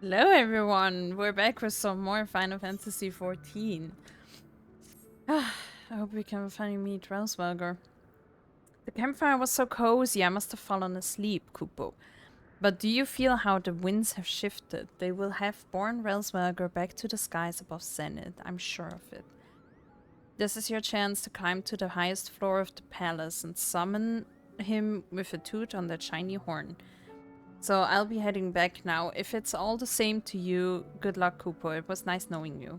Hello everyone, we're back with some more Final Fantasy XIV. I hope we can finally meet Hraesvelgr. The campfire was so cozy, I must have fallen asleep, Kupo. But do you feel how the winds have shifted? They will have borne Hraesvelgr back to the skies above Zenith, I'm sure of it. This is your chance to climb to the highest floor of the palace and summon him with a toot on that shiny horn. So I'll be heading back now. If it's all the same to you, good luck, Kupo. It was nice knowing you.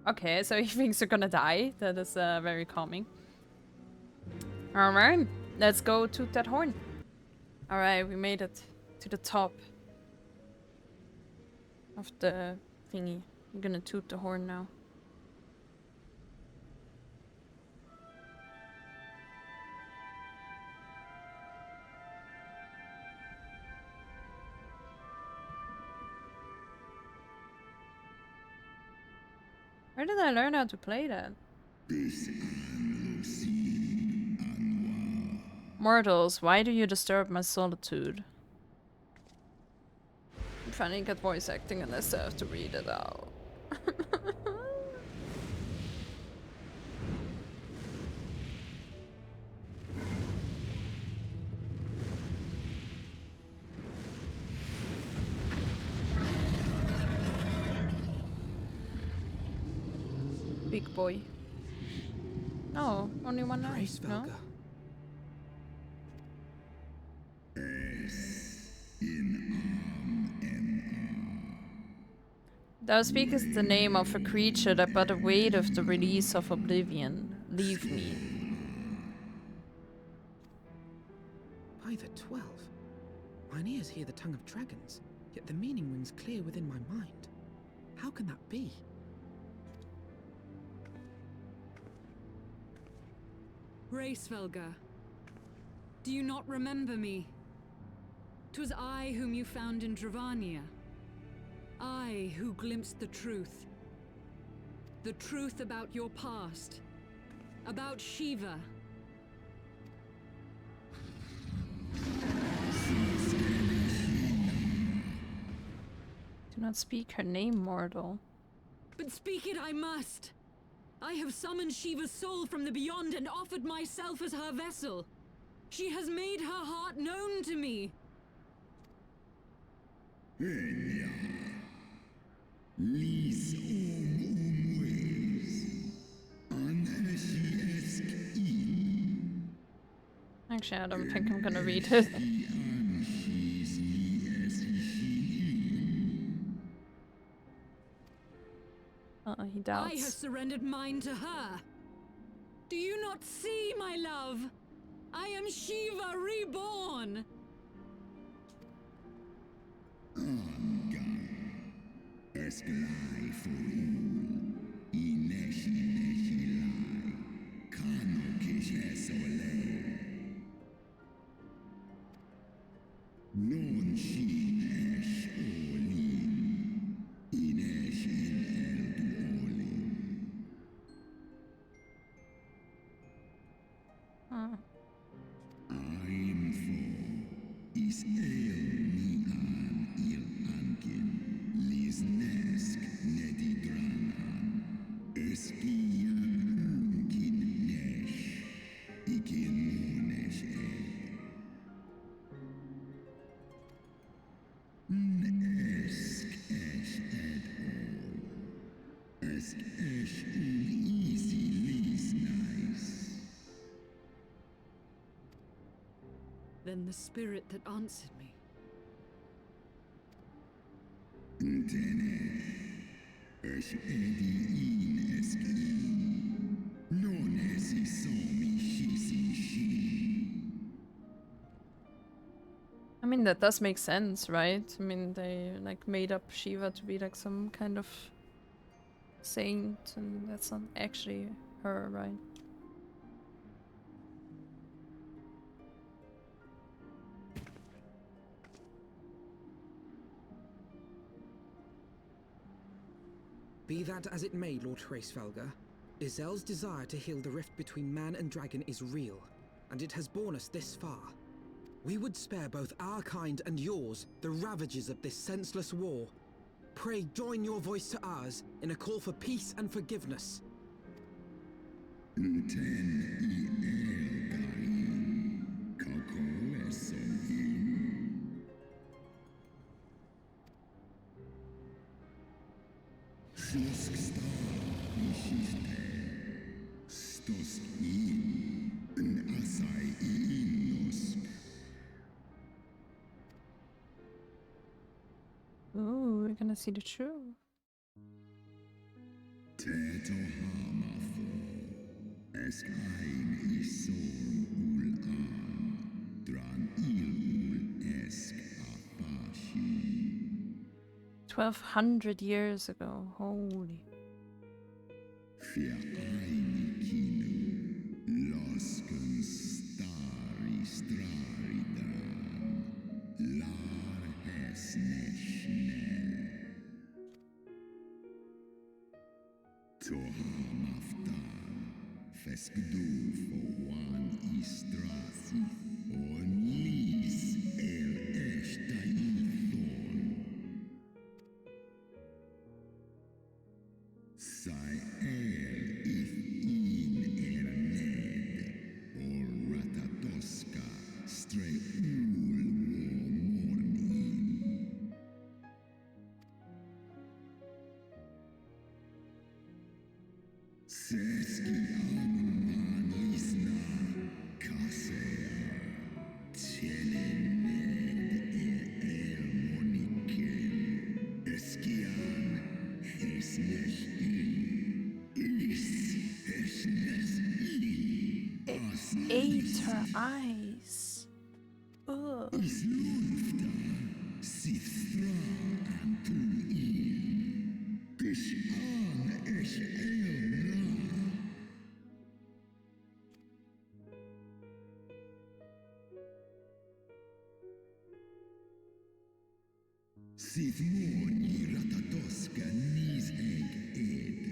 Okay, so he thinks you're gonna die. That is very calming. Alright, let's go toot that horn. Alright, we made it to the top of the thingy. I'm gonna toot the horn now. Where did I learn how to play that? Mortals, why do you disturb my solitude? I'm finally got voice acting unless I have to read it out. Big boy. Oh, only one now. No? Thou speakest the name of a creature that but awaiteth the release of oblivion. Leave me. By the 12. Mine ears hear the tongue of dragons, yet the meaning rings clear within my mind. How can that be? Hraesvelgr, do you not remember me? 'Twas I whom you found in Dravania. I who glimpsed the truth. The truth about your past. About Shiva. Do not speak her name, mortal. But speak it I must. I have summoned Shiva's soul from the beyond and offered myself as her vessel. She has made her heart known to me. Actually, I don't think I'm gonna read it. He doubts. I have surrendered mine to her. Do you not see, my love? I am Shiva reborn. Then the spirit that answered me. I mean, that does make sense, right? I mean, they like made up Shiva to be like some kind of saint, and that's not actually her, right? Be that as it may, Lord Hraesvelgr, Izel's desire to heal the rift between man and dragon is real, and it has borne us this far. We would spare both our kind and yours the ravages of this senseless war. Pray join your voice to ours in a call for peace and forgiveness. Ooh, we're gonna see the truth. Esk ein ison ul an, dran ul esk afashi. 1200 years ago. Holy. Fia ein kinu, losken stari strari dran, lar hesne schnell. Tohamaftan, feskdu for one istrasi, on lis esta ithon. Sai if in ned, or ratatoska, stray mornin. Seski isna, kasea, ned moniken, eskian, hesnech Ate her eyes. Ugh. is lufta, sith thra antu Dish an esh Sith moni ratatoska nis ed,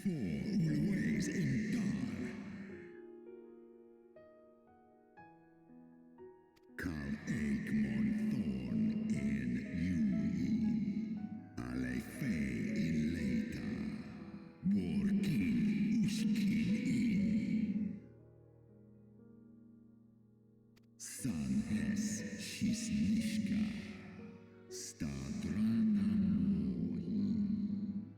for always in dar. Kal Eikmon thorn in Yuin, ale fe in Leita, Borkin Ishkin in. San es Shisnishka, Stadrana Mohin.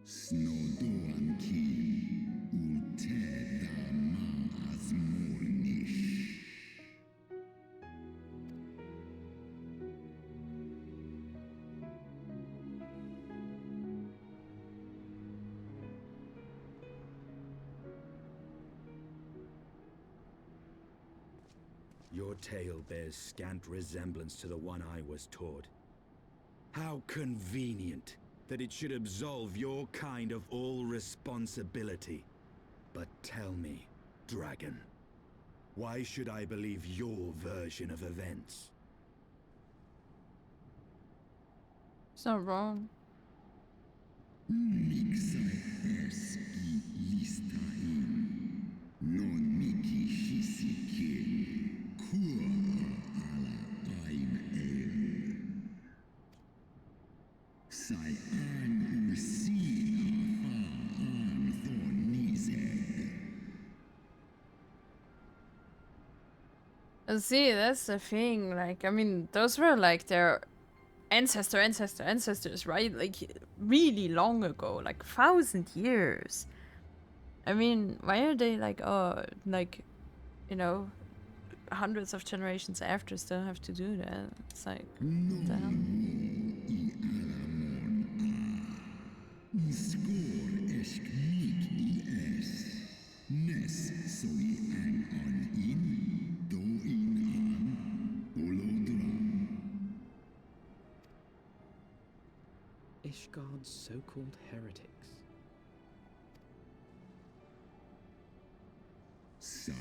Snodoan Kim, Ulteda Maaz Mornish. Your tale bears scant resemblance to the one I was taught. How convenient that it should absolve your kind of all responsibility. But tell me, dragon, why should I believe your version of events? It's not wrong. Mixai eski listain, non miki shisikin, kua ala aim el. Sai an ursin afa an thon nizeg. See, that's the thing. Like, I mean, those were like their ancestors, right? Like, really long ago, like 1,000 years. I mean, why are they like, oh, like, you know, hundreds of generations after still have to do that? It's like, what the hell? I alamon a. Skor esk mik I es. Nes soi an in, do in an, olodram. Ishgard's so-called heretics. Sale,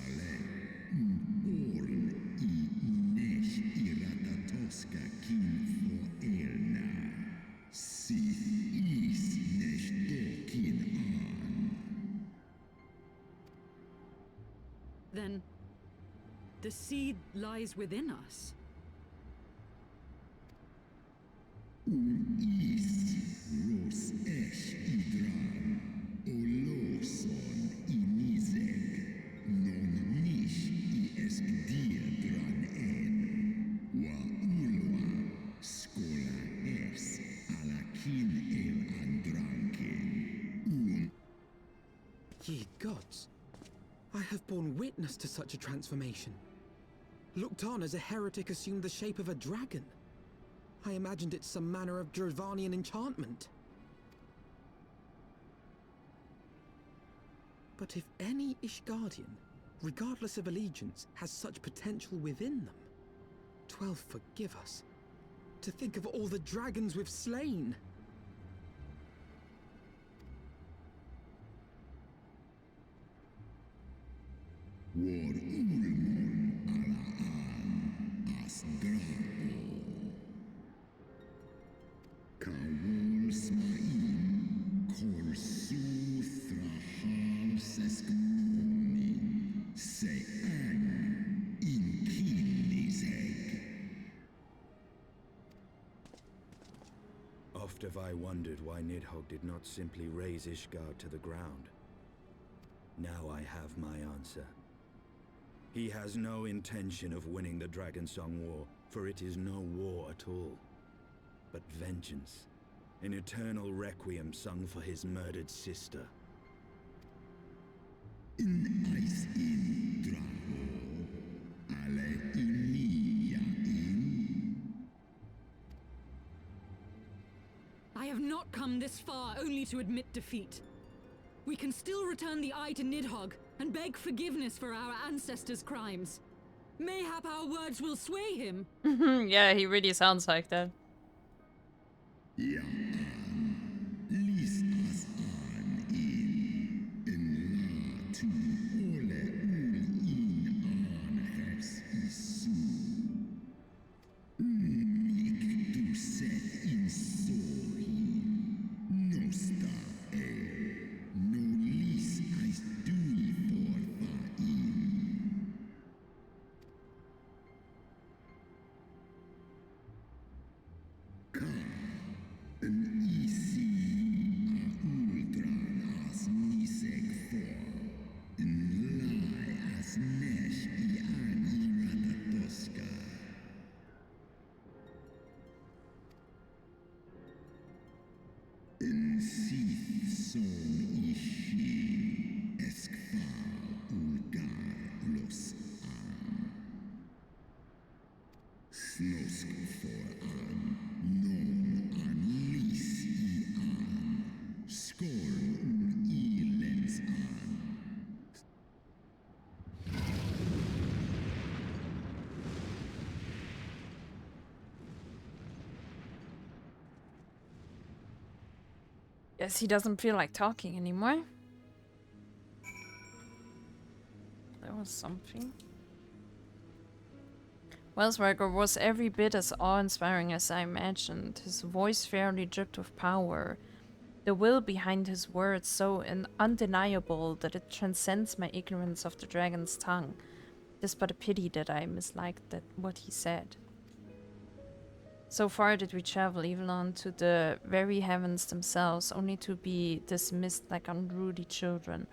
orn I nesh iratatoska kin for elna. Sith is nesh dokin an. Then, The seed lies within us. Is ros idran, oloson inizek, non nish dran wa ulwa skola alakin andranken. Ye gods, I have borne witness to such a transformation. Sultana as a heretic assumed the shape of a dragon. I imagined it's some manner of Dravanian enchantment. But if any Ishgardian, regardless of allegiance, has such potential within them, 12 forgive us. To think of all the dragons we've slain! War ulmon alaan as grapo. Kawol smain kol su thrahal seskmoni se an in kinizeg. Oft have I wondered why Nidhogg did not simply raze Ishgard to the ground. Now I have my answer. He has no intention of winning the Dragonsong War, for it is no war at all, but vengeance, an eternal requiem sung for his murdered sister. In ice in draho, ale inia in. I have not come this far only to admit defeat. We can still return the eye to Nidhogg and beg forgiveness for our ancestors' crimes. Mayhap our words will sway him. Yeah, he really sounds like that. Ja an, lis as an in la tu ole ul in an hers isu. Mik du set in sori, nosta no lis as dui for in. Ka an isi a ultran as niseg for, lai as nesh I an iratatoska. In sith son ishi XIV ulgar los an. Snosk for an, non an lis I an. Skorn lens an. Guess he doesn't feel like talking anymore. That was something. Hraesvelgr was every bit as awe-inspiring as I imagined. His voice fairly dripped with power. The will behind his words so undeniable that it transcends my ignorance of the dragon's tongue. It is but a pity that I misliked what he said. So far did we travel, even on to the very heavens themselves, only to be dismissed like unruly children.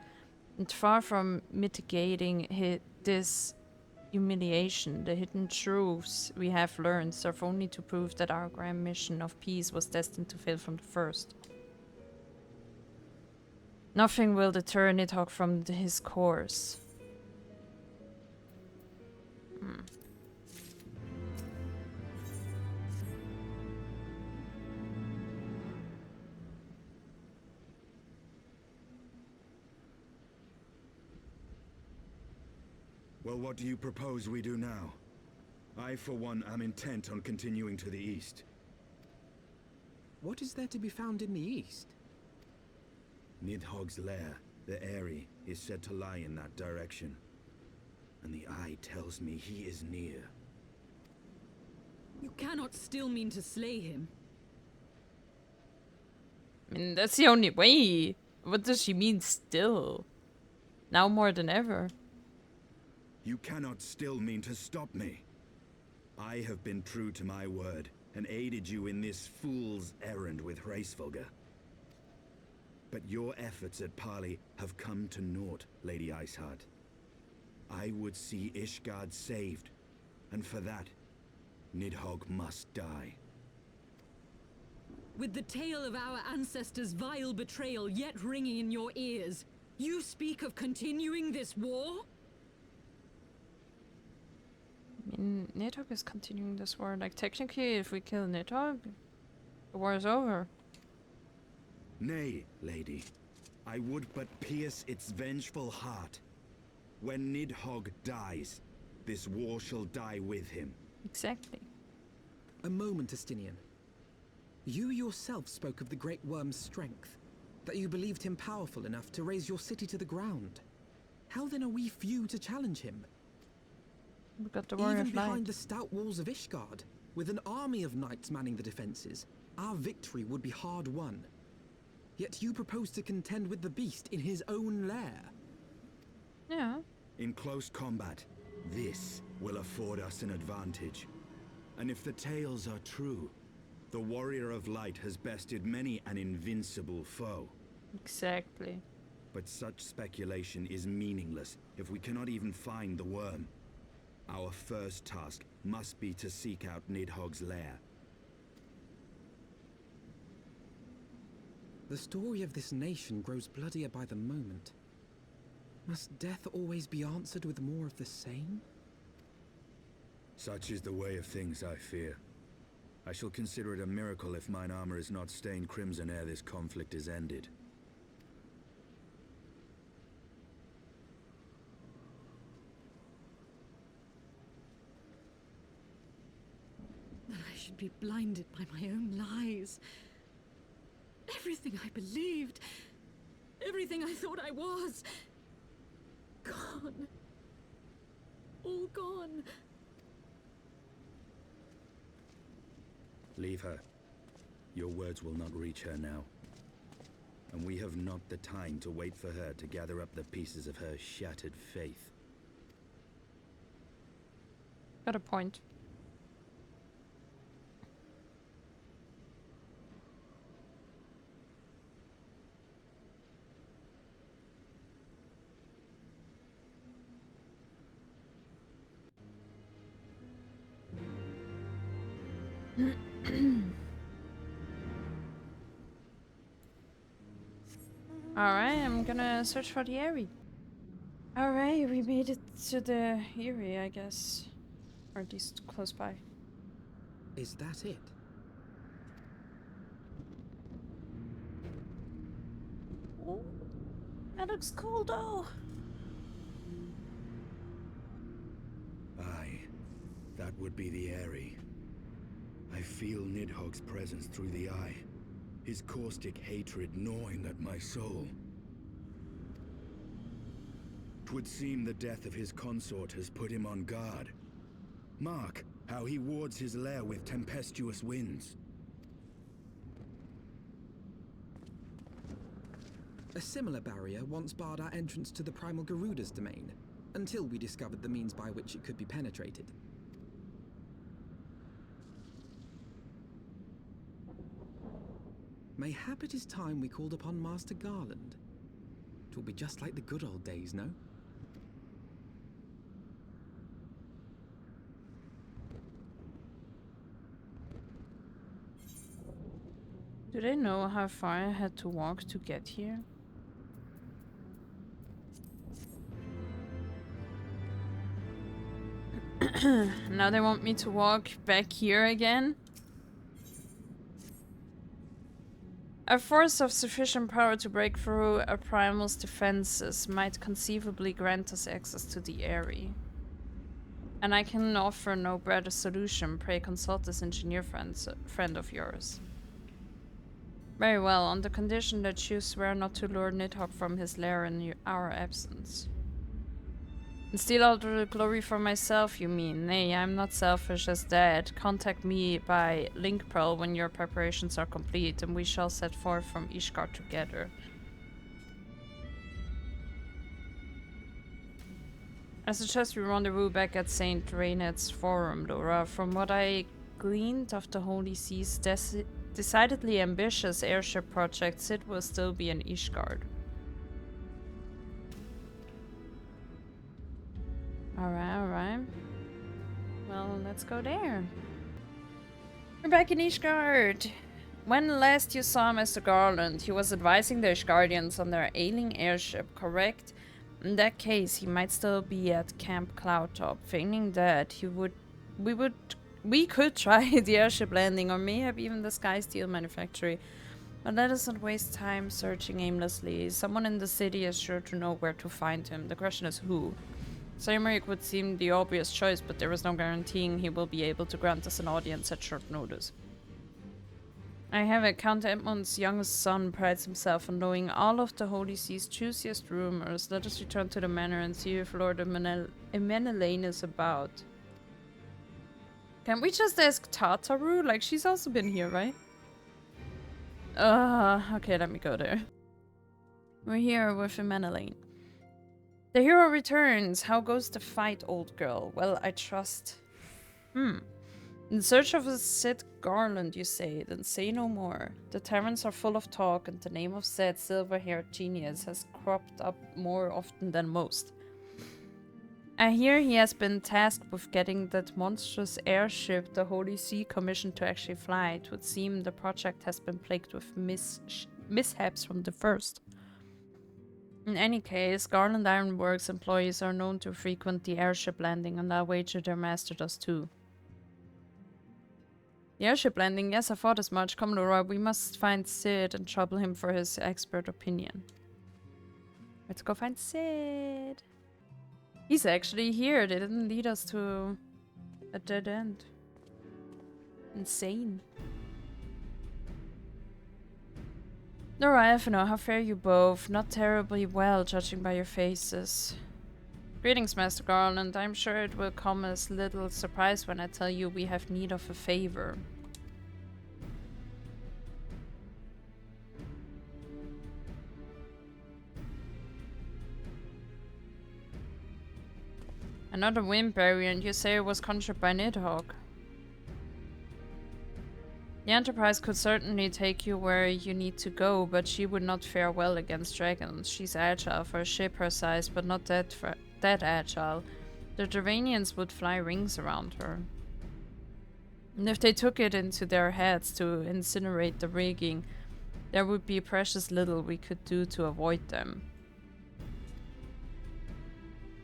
And far from mitigating this humiliation, the hidden truths we have learned serve only to prove that our grand mission of peace was destined to fail from the first. Nothing will deter Nidhogg from his course. Well, what do you propose we do now? I, for one, am intent on continuing to the east. What is there to be found in the east? Nidhogg's lair, the Aery, is said to lie in that direction. And the eye tells me he is near. You cannot still mean to slay him. I mean, that's the only way. What does she mean still? Now more than ever. You cannot still mean to stop me. I have been true to my word, and aided you in this fool's errand with Hraesvelgr. But your efforts at parley have come to naught, Lady Iceheart. I would see Ishgard saved, and for that, Nidhogg must die. With the tale of our ancestors' vile betrayal yet ringing in your ears, you speak of continuing this war? I mean, Nidhogg is continuing this war. Like, technically, if we kill Nidhogg, the war is over. Nay, lady. I would but pierce its vengeful heart. When Nidhogg dies, this war shall die with him. Exactly. A moment, Estinian. You yourself spoke of the Great Worm's strength, that you believed him powerful enough to raise your city to the ground. How then are we few to challenge him? We got the Warrior Even of Light. behind the stout walls of Ishgard, with an army of knights manning the defenses, our victory would be hard won. Yet you propose to contend with the beast in his own lair. Yeah. In close combat, this will afford us an advantage. And if the tales are true, the Warrior of Light has bested many an invincible foe. Exactly. But such speculation is meaningless if we cannot even find the worm. Our first task must be to seek out Nidhogg's lair. The story of this nation grows bloodier by the moment. Must death always be answered with more of the same? Such is the way of things, I fear. I shall consider it a miracle if mine armor is not stained crimson ere this conflict is ended. That I should be blinded by my own lies. Everything I believed, everything I thought I was, gone. All gone. Leave her. Your words will not reach her now. And we have not the time to wait for her to gather up the pieces of her shattered faith. Got a point. Alright, I'm gonna search for the Aery. Alright, we made it to the Aery, I guess. Or at least close by. Is that it? Oh, that looks cool though. Aye, that would be the Aery. I feel Nidhogg's presence through the eye. His caustic hatred gnawing at my soul. 'Twould seem the death of his consort has put him on guard. Mark how he wards his lair with tempestuous winds. A similar barrier once barred our entrance to the primal Garuda's domain, until we discovered the means by which it could be penetrated. Mayhap it is time we called upon Master Garland. It will be just like the good old days, no? Do they know how far I had to walk to get here? Now they want me to walk back here again? A force of sufficient power to break through a primal's defenses might conceivably grant us access to the Aery. And I can offer no better solution. Pray consult this engineer friend of yours. Very well, on the condition that you swear not to lure Nidhogg from his lair in our absence. And steal all the glory for myself, you mean? Nay, I'm not selfish as that. Contact me by link pearl when your preparations are complete, and we shall set forth from Ishgard together. I suggest we rendezvous back at St. Raynet's Forum, Laura. From what I gleaned of the Holy Sea's decidedly ambitious airship project, Sid will still be in Ishgard. Alright, alright. Well, let's go there. We're back in Ishgard. When last you saw Mr. Garland, he was advising the Ishgardians on their ailing airship, correct? In that case, he might still be at Camp Cloudtop. Feigning that, we could try the airship landing, or maybe even the Sky Steel manufactory. But let us not waste time searching aimlessly. Someone in the city is sure to know where to find him. The question is who. Aery would seem the obvious choice, but there is no guaranteeing he will be able to grant us an audience at short notice. I have it. Count Edmund's youngest son prides himself on knowing all of the Holy Sea's juiciest rumors. Let us return to the manor and see if Lord Emenelaine is about. Can we just ask Tataru? Like, she's also been here, right? Okay, let me go there. We're here with Emenelaine. The hero returns. How goes the fight, old girl? Well, I trust. In search of a Sid Garland, you say? Then say no more. The taverns are full of talk, and the name of said silver-haired genius has cropped up more often than most. I hear he has been tasked with getting that monstrous airship the Holy See commissioned to actually fly. It would seem the project has been plagued with mishaps from the first. In any case, Garland Ironworks employees are known to frequent the airship landing, and I wager their master does too. The airship landing? Yes, I thought as much. Come, Laura, we must find Sid and trouble him for his expert opinion. Let's go find Sid. He's actually here. They didn't lead us to a dead end. Insane. Laura, Efino, how fare you both? Not terribly well, judging by your faces. Greetings, Master Garland. I'm sure it will come as little surprise when I tell you we have need of a favor. Another wind barrier, and you say it was conjured by Nidhogg. The Enterprise could certainly take you where you need to go, but she would not fare well against dragons. She's agile for a ship her size, but not that agile. The Dravanians would fly rings around her. And if they took it into their heads to incinerate the rigging, there would be precious little we could do to avoid them.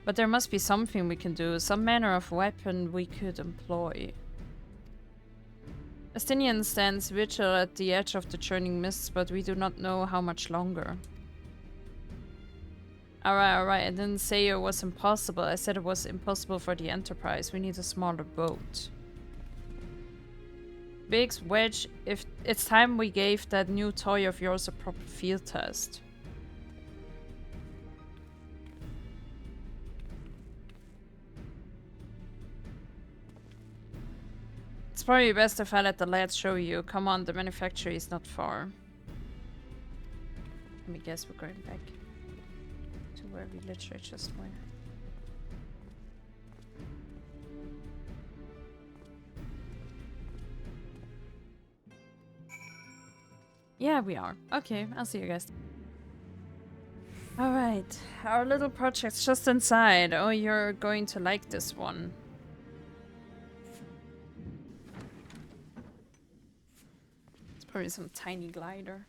But there must be something we can do, some manner of weapon we could employ. Astinian stands vigil at the edge of the churning mists, but we do not know how much longer. Alright, I didn't say it was impossible. I said it was impossible for the Enterprise. We need a smaller boat. Biggs, Wedge, if it's time we gave that new toy of yours a proper field test. It's probably best if I let the lads show you. Come on, the manufactory is not far. Let me guess, we're going back to where we literally just went. Yeah, we are. Okay, I'll see you guys. Alright, our little project's just inside. Oh, you're going to like this one. It's probably some tiny glider.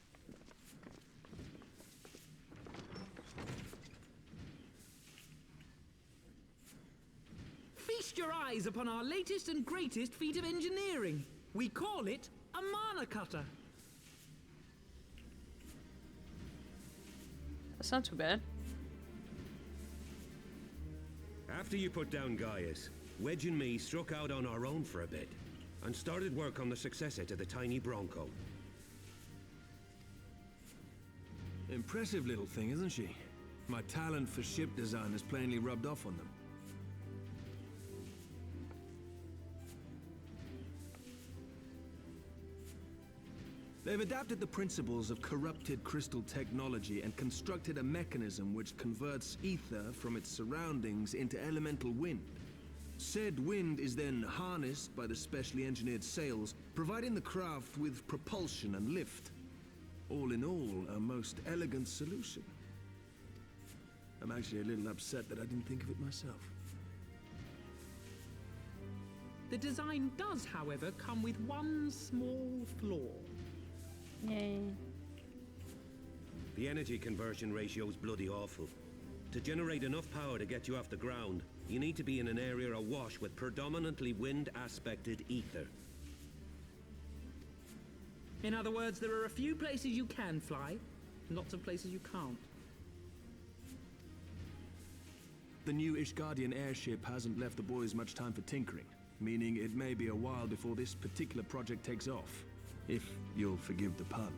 Feast your eyes upon our latest and greatest feat of engineering. We call it a mana cutter. That's not too bad. After you put down Gaius, Wedge and me struck out on our own for a bit and started work on the successor to the tiny Bronco. Impressive little thing, isn't she? My talent for ship design has plainly rubbed off on them. They've adapted the principles of corrupted crystal technology and constructed a mechanism which converts ether from its surroundings into elemental wind. Said wind is then harnessed by the specially engineered sails, providing the craft with propulsion and lift. All in all, a most elegant solution. I'm actually a little upset that I didn't think of it myself. The design does, however, come with one small flaw. Yay. The energy conversion ratio's bloody awful. To generate enough power to get you off the ground, you need to be in an area awash with predominantly wind-aspected ether. In other words, there are a few places you can fly, and lots of places you can't. The new Ishgardian airship hasn't left the boys much time for tinkering, meaning it may be a while before this particular project takes off. If you'll forgive the pun.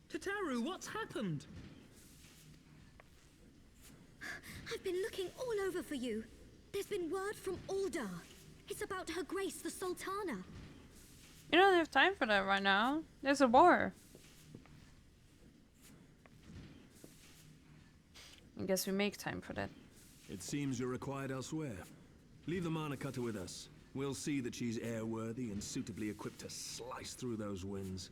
Tataru, what's happened? I've been looking all over for you. There's been word from Aldar. It's about Her Grace, the Sultana. You don't have time for that right now. There's a war. I guess we make time for that. It seems you're required elsewhere. Leave the Mana Cutter with us. We'll see that she's airworthy and suitably equipped to slice through those winds.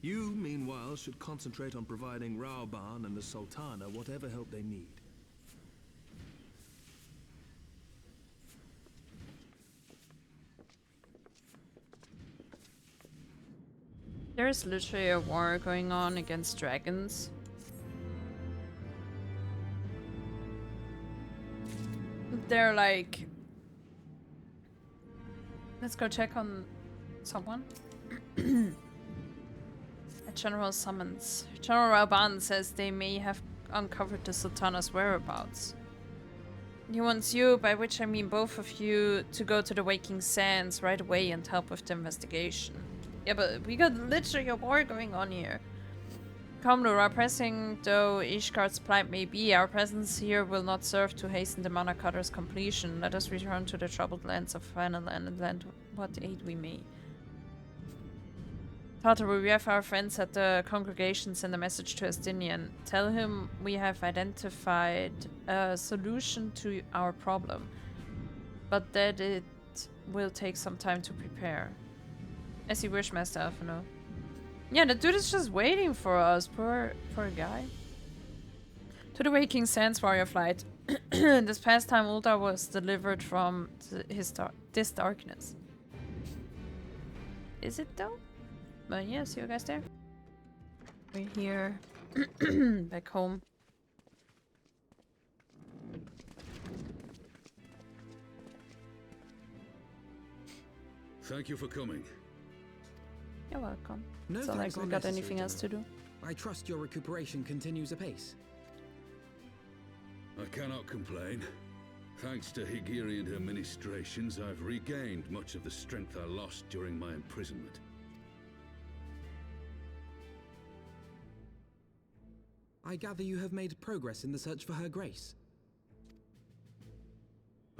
You, meanwhile, should concentrate on providing Raoban and the Sultana whatever help they need. There's literally a war going on against dragons. They're like... Let's go check on someone. A general summons. General Raoban says they may have uncovered the Sultana's whereabouts. He wants you, by which I mean both of you, to go to the Waking Sands right away and help with the investigation. Yeah, but we got literally a war going on here. Comlur, our pressing though Ishgard's plight may be, our presence here will not serve to hasten the Mana Cutter's completion. Let us return to the troubled lands of Finaland and lend what aid we may. Tataru, we have our friends at the congregation send a message to Estinian. Tell him we have identified a solution to our problem, but that it will take some time to prepare. As you wish, Master Alphino. Yeah, the dude is just waiting for us. Poor guy. To the Waking Sands warrior flight. This past time Ulda was delivered from this darkness. Is it though? But yeah, see you guys there. We're here. Back home. Thank you for coming. You're welcome. No It's not like thanks we are got necessary, anything else to General. do. I trust your recuperation continues apace. I cannot complain. Thanks to Higiri and her ministrations, I've regained much of the strength I lost during my imprisonment. I gather you have made progress in the search for Her Grace.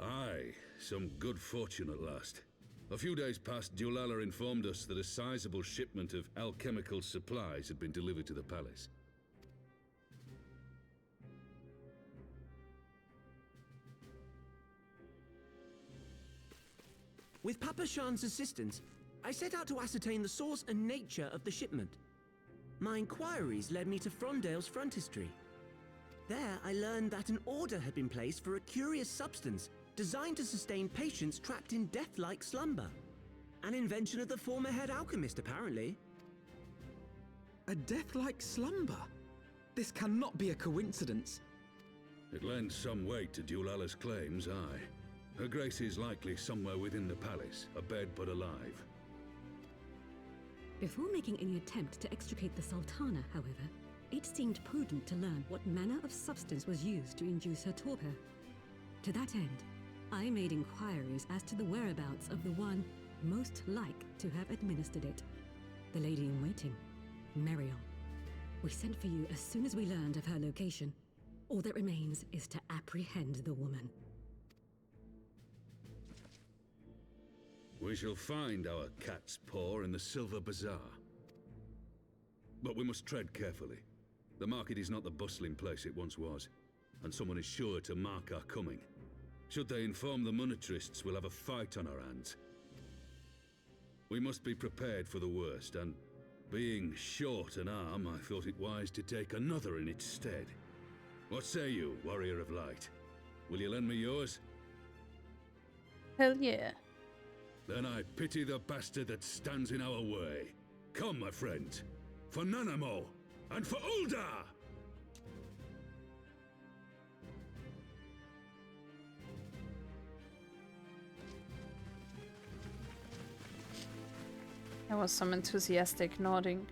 Aye, some good fortune at last. A few days past, Dulala informed us that a sizable shipment of alchemical supplies had been delivered to the palace. With Papa Shan's assistance, I set out to ascertain the source and nature of the shipment. My inquiries led me to Frondale's frontistery. There, I learned that an order had been placed for a curious substance designed to sustain patients trapped in death-like slumber. An invention of the former head alchemist, apparently. A death-like slumber? This cannot be a coincidence. It lends some weight to Dulala's claims, aye. Her Grace is likely somewhere within the palace, abed but alive. Before making any attempt to extricate the Sultana, however, it seemed prudent to learn what manner of substance was used to induce her torpor. To that end, I made inquiries as to the whereabouts of the one most like to have administered it. The lady in waiting, Meriel. We sent for you as soon as we learned of her location. All that remains is to apprehend the woman. We shall find our cat's paw in the Silver Bazaar. But we must tread carefully. The market is not the bustling place it once was, and someone is sure to mark our coming. Should they inform the monetarists, we'll have a fight on our hands. We must be prepared for the worst, and being short an arm, I thought it wise to take another in its stead. What say you, Warrior of Light? Will you lend me yours? Hell yeah. Then I pity the bastard that stands in our way. Come, my friends, for Nanamo, and for Uldar! There was some enthusiastic nodding.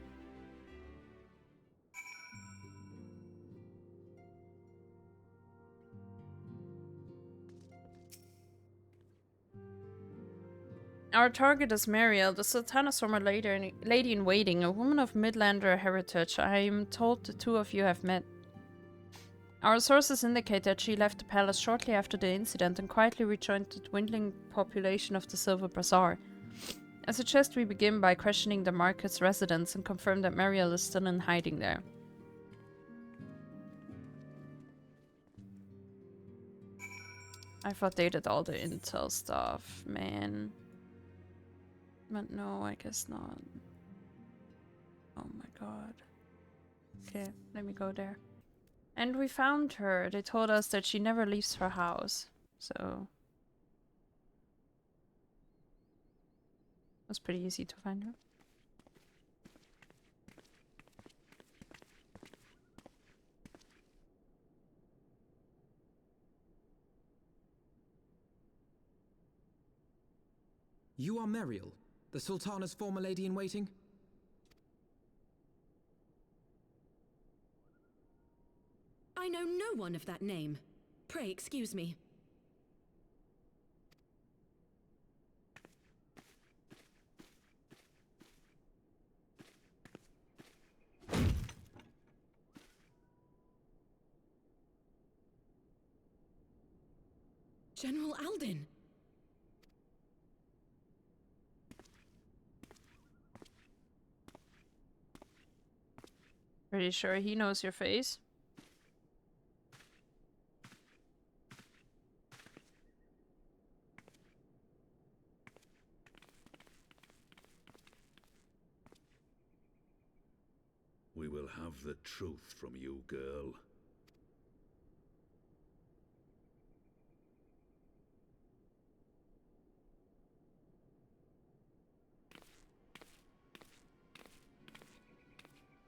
Our target is Meriel, the Sultana's former lady in waiting, a woman of Midlander heritage. I am told the two of you have met. Our sources indicate that she left the palace shortly after the incident and quietly rejoined the dwindling population of the Silver Bazaar. I suggest we begin by questioning the market's residents and confirm that Meriel is still in hiding there. I thought they did all the intel stuff, man. But no, I guess not. Oh my god. Okay, let me go there. And we found her. They told us that she never leaves her house. So... it was pretty easy to find her. You are Meriel, the Sultana's former lady in waiting? I know no one of that name. Pray excuse me. General Alden! Pretty sure he knows your face. We will have the truth from you, girl.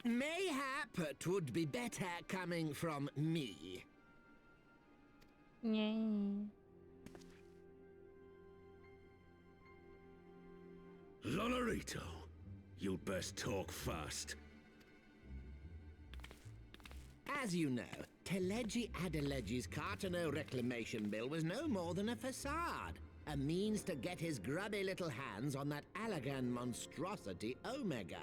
Mayhap 'twould be better coming from me. Yay. Lonorito, you'd best talk fast. As you know, Teleji Adeleji's Cartano reclamation bill was no more than a facade. A means to get his grubby little hands on that Allagan monstrosity Omega.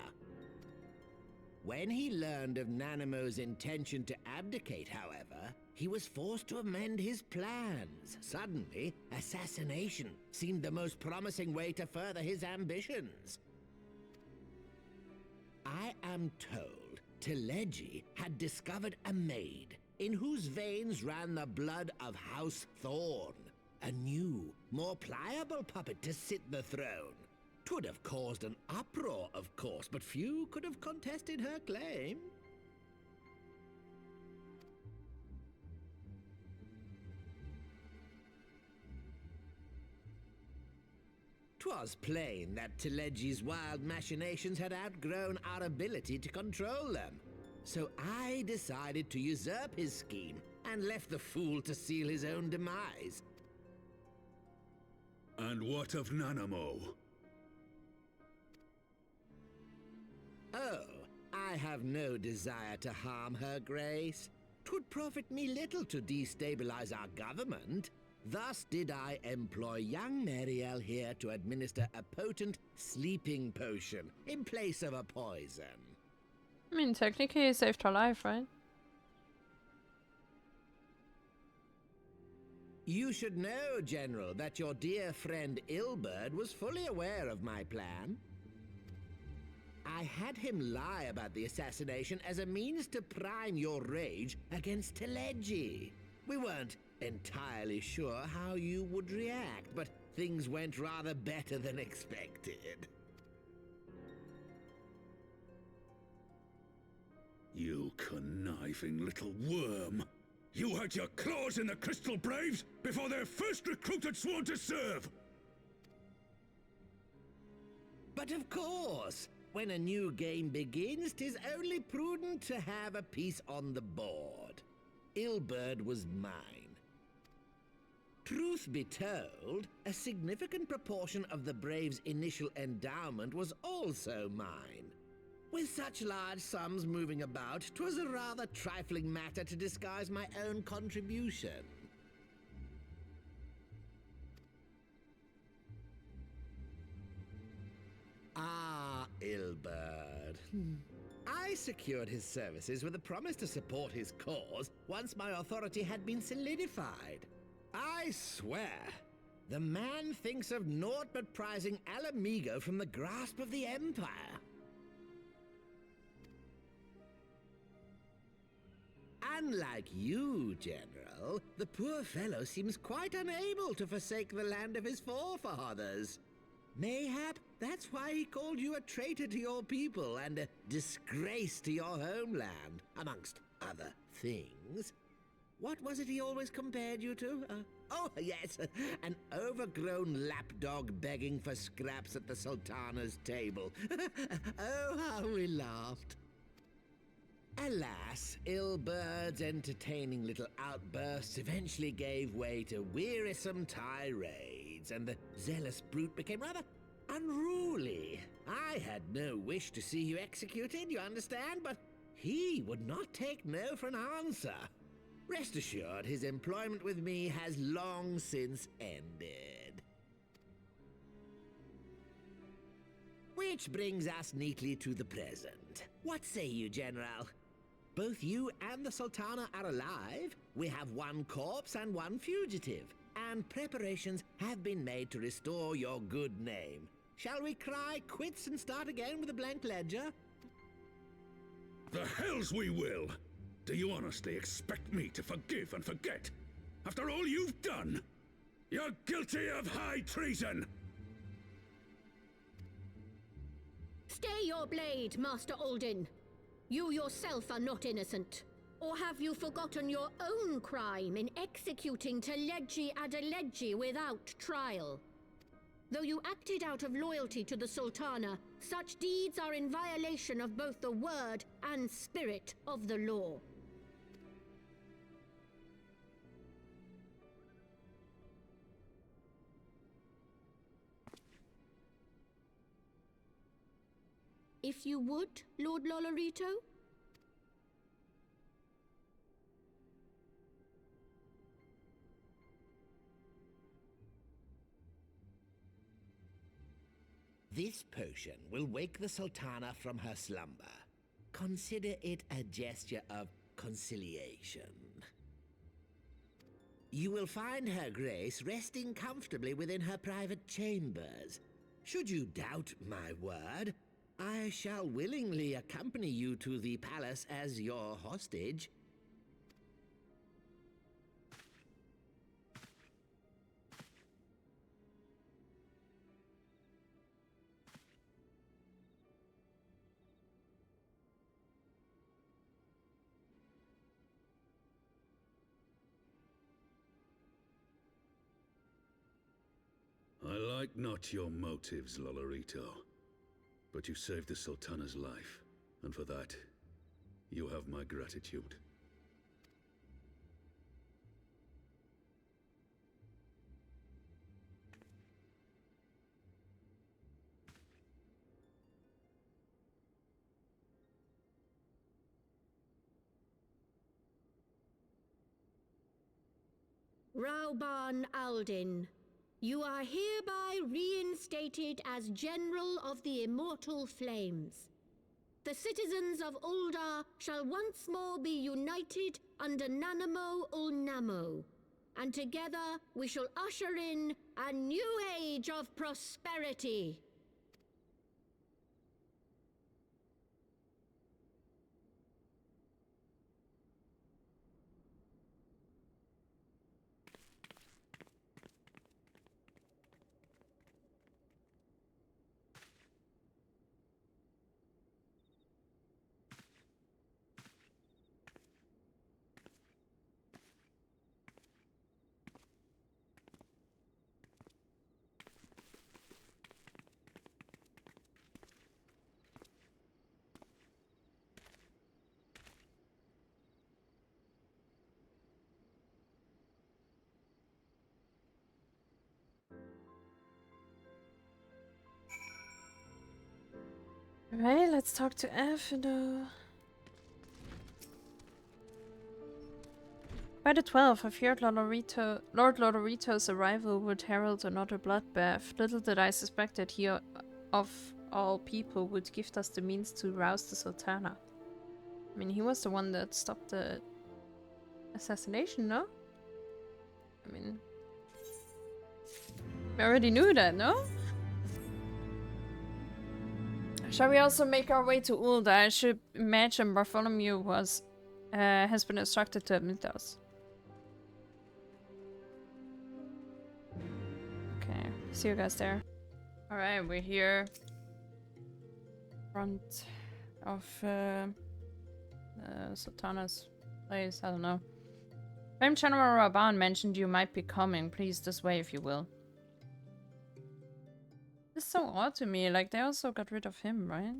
When he learned of Nanamo's intention to abdicate, however, he was forced to amend his plans. Suddenly, assassination seemed the most promising way to further his ambitions. I am told Teleji had discovered a maid in whose veins ran the blood of House Thorn. A new, more pliable puppet to sit the throne. 'Twould have caused an uproar, of course, but few could have contested her claim. 'Twas plain that Teleji's wild machinations had outgrown our ability to control them. So I decided to usurp his scheme and left the fool to seal his own demise. And what of Nanamo? Oh, I have no desire to harm her grace. 'Twould profit me little to destabilize our government. Thus did I employ young Mariel here to administer a potent sleeping potion in place of a poison. I mean, technically he saved her life, right? You should know, General, that your dear friend Ilberd was fully aware of my plan. I had him lie about the assassination as a means to prime your rage against Teleji. We weren't entirely sure how you would react, but things went rather better than expected. You conniving little worm! You had your claws in the Crystal Braves before their first recruit had sworn to serve! But of course, when a new game begins, 'tis only prudent to have a piece on the board. Ilberd was mine. Truth be told, a significant proportion of the Braves' initial endowment was also mine. With such large sums moving about, 'twas a rather trifling matter to disguise my own contribution. Ah, Ilberd. I secured his services with a promise to support his cause once my authority had been solidified. I swear, the man thinks of naught but prizing Alamigo from the grasp of the Empire. Unlike you, General, the poor fellow seems quite unable to forsake the land of his forefathers. Mayhap that's why he called you a traitor to your people and a disgrace to your homeland, amongst other things. What was it he always compared you to? Oh, yes, an overgrown lapdog begging for scraps at the Sultana's table. Oh, how we laughed. Alas, Ilberd's entertaining little outbursts eventually gave way to wearisome tirades, and the zealous brute became rather unruly. I had no wish to see you executed, you understand, but he would not take no for an answer. Rest assured, his employment with me has long since ended. Which brings us neatly to the present. What say you, General? Both you and the Sultana are alive. We have one corpse and one fugitive, and preparations have been made to restore your good name. Shall we cry quits and start again with a blank ledger? The hells we will! Do you honestly expect me to forgive and forget? After all you've done? You're guilty of high treason! Stay your blade, Master Alden. You yourself are not innocent. Or have you forgotten your own crime in executing Teleji Adeleji without trial? Though you acted out of loyalty to the Sultana, such deeds are in violation of both the word and spirit of the law. If you would, Lord Lolorito? This potion will wake the Sultana from her slumber. Consider it a gesture of conciliation. You will find her grace resting comfortably within her private chambers. Should you doubt my word, I shall willingly accompany you to the palace as your hostage. I like not your motives, Lolorito. But you saved the Sultana's life, and for that, you have my gratitude. Rauban Aldin, you are hereby reinstated as General of the Immortal Flames. The citizens of Uldar shall once more be united under Nanamo Ulnamo, and together we shall usher in a new age of prosperity. Alright, let's talk to Aery. By the 12th, I feared Lord Lodorito's arrival would herald another bloodbath. Little did I suspect that he, of all people, would gift us the means to rouse the Sultana. I mean, he was the one that stopped the assassination, no? I mean, we already knew that, no? Shall we also make our way to Uldar? I should imagine Bartholomew has been instructed to admit us. Okay, see you guys there. Alright, we're here. Front of Sultana's place, I don't know. Famed General Raban mentioned you might be coming. Please, this way if you will. It's so odd to me, like they also got rid of him, right?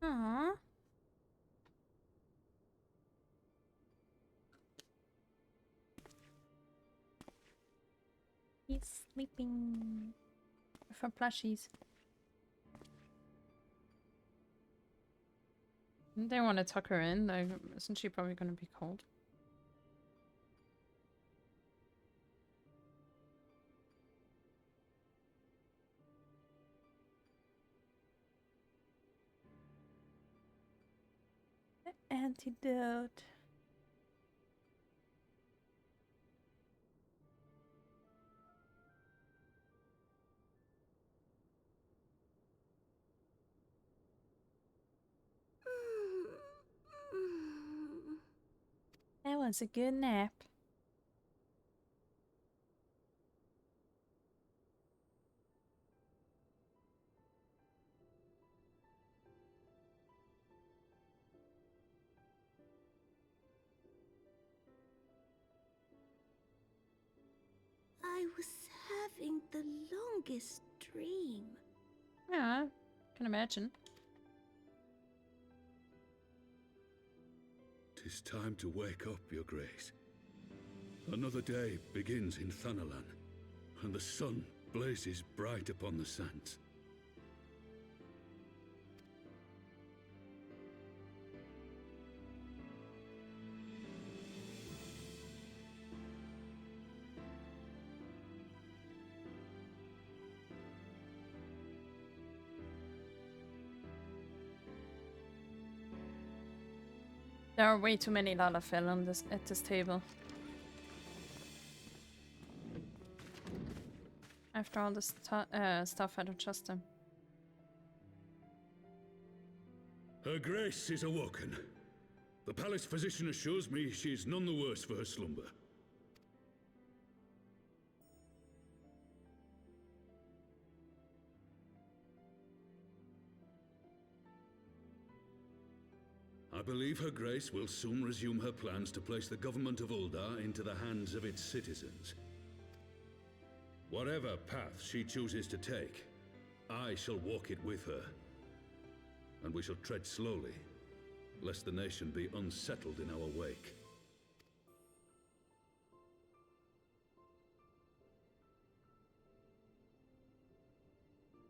Aww. He's sleeping. For plushies. Didn't they want to tuck her in? Like, isn't she probably gonna be cold? The antidote. That was a good nap. I was having the longest dream. Yeah, can imagine. 'Tis time to wake up, Your Grace. Another day begins in Thanalan, and the sun blazes bright upon the sands. There are way too many Lalafell on at this table. After all this stuff, I don't trust them. Her Grace is awoken. The palace physician assures me she is none the worse for her slumber. I believe Her Grace will soon resume her plans to place the government of Uldar into the hands of its citizens. Whatever path she chooses to take, I shall walk it with her. And we shall tread slowly, lest the nation be unsettled in our wake.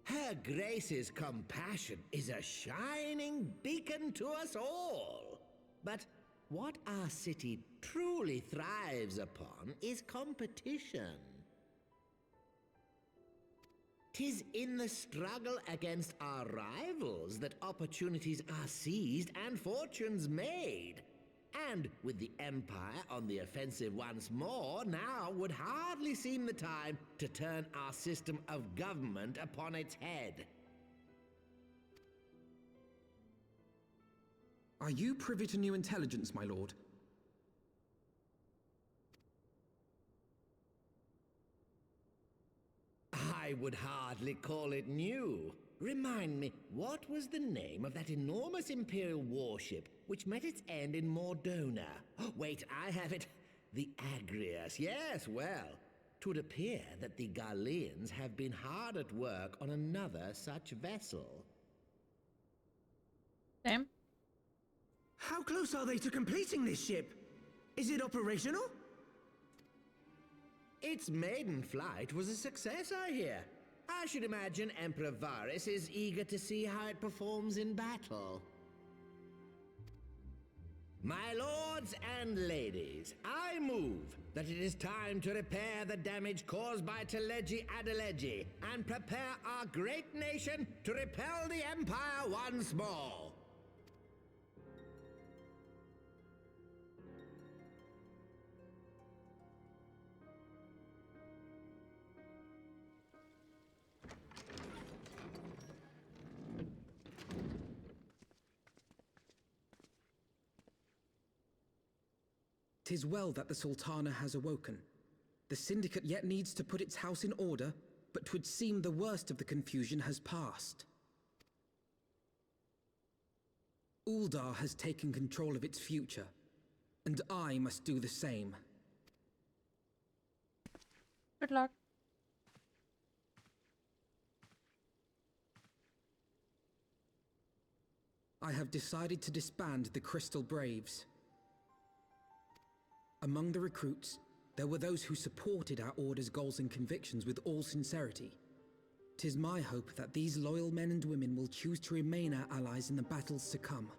Her Grace's compassion is a shining beacon to us all. But what our city truly thrives upon is competition. 'Tis in the struggle against our rivals that opportunities are seized and fortunes made. And with the Empire on the offensive once more, now would hardly seem the time to turn our system of government upon its head. Are you privy to new intelligence, my lord? I would hardly call it new. Remind me, what was the name of that enormous Imperial warship which met its end in Mordona? Oh, wait, I have it. The Agrius. Yes, well, 'twould appear that the Garleans have been hard at work on another such vessel. Damn. How close are they to completing this ship? Is it operational? Its maiden flight was a success, I hear. I should imagine Emperor Varys is eager to see how it performs in battle. My lords and ladies, I move that it is time to repair the damage caused by Teledji Adeledji and prepare our great nation to repel the Empire once more. "'Tis well that the Sultana has awoken. The Syndicate yet needs to put its house in order, but 'twould seem the worst of the confusion has passed. Uldar has taken control of its future, and I must do the same." Good luck. I have decided to disband the Crystal Braves. Among the recruits, there were those who supported our Order's goals and convictions with all sincerity. 'Tis my hope that these loyal men and women will choose to remain our allies in the battles to come.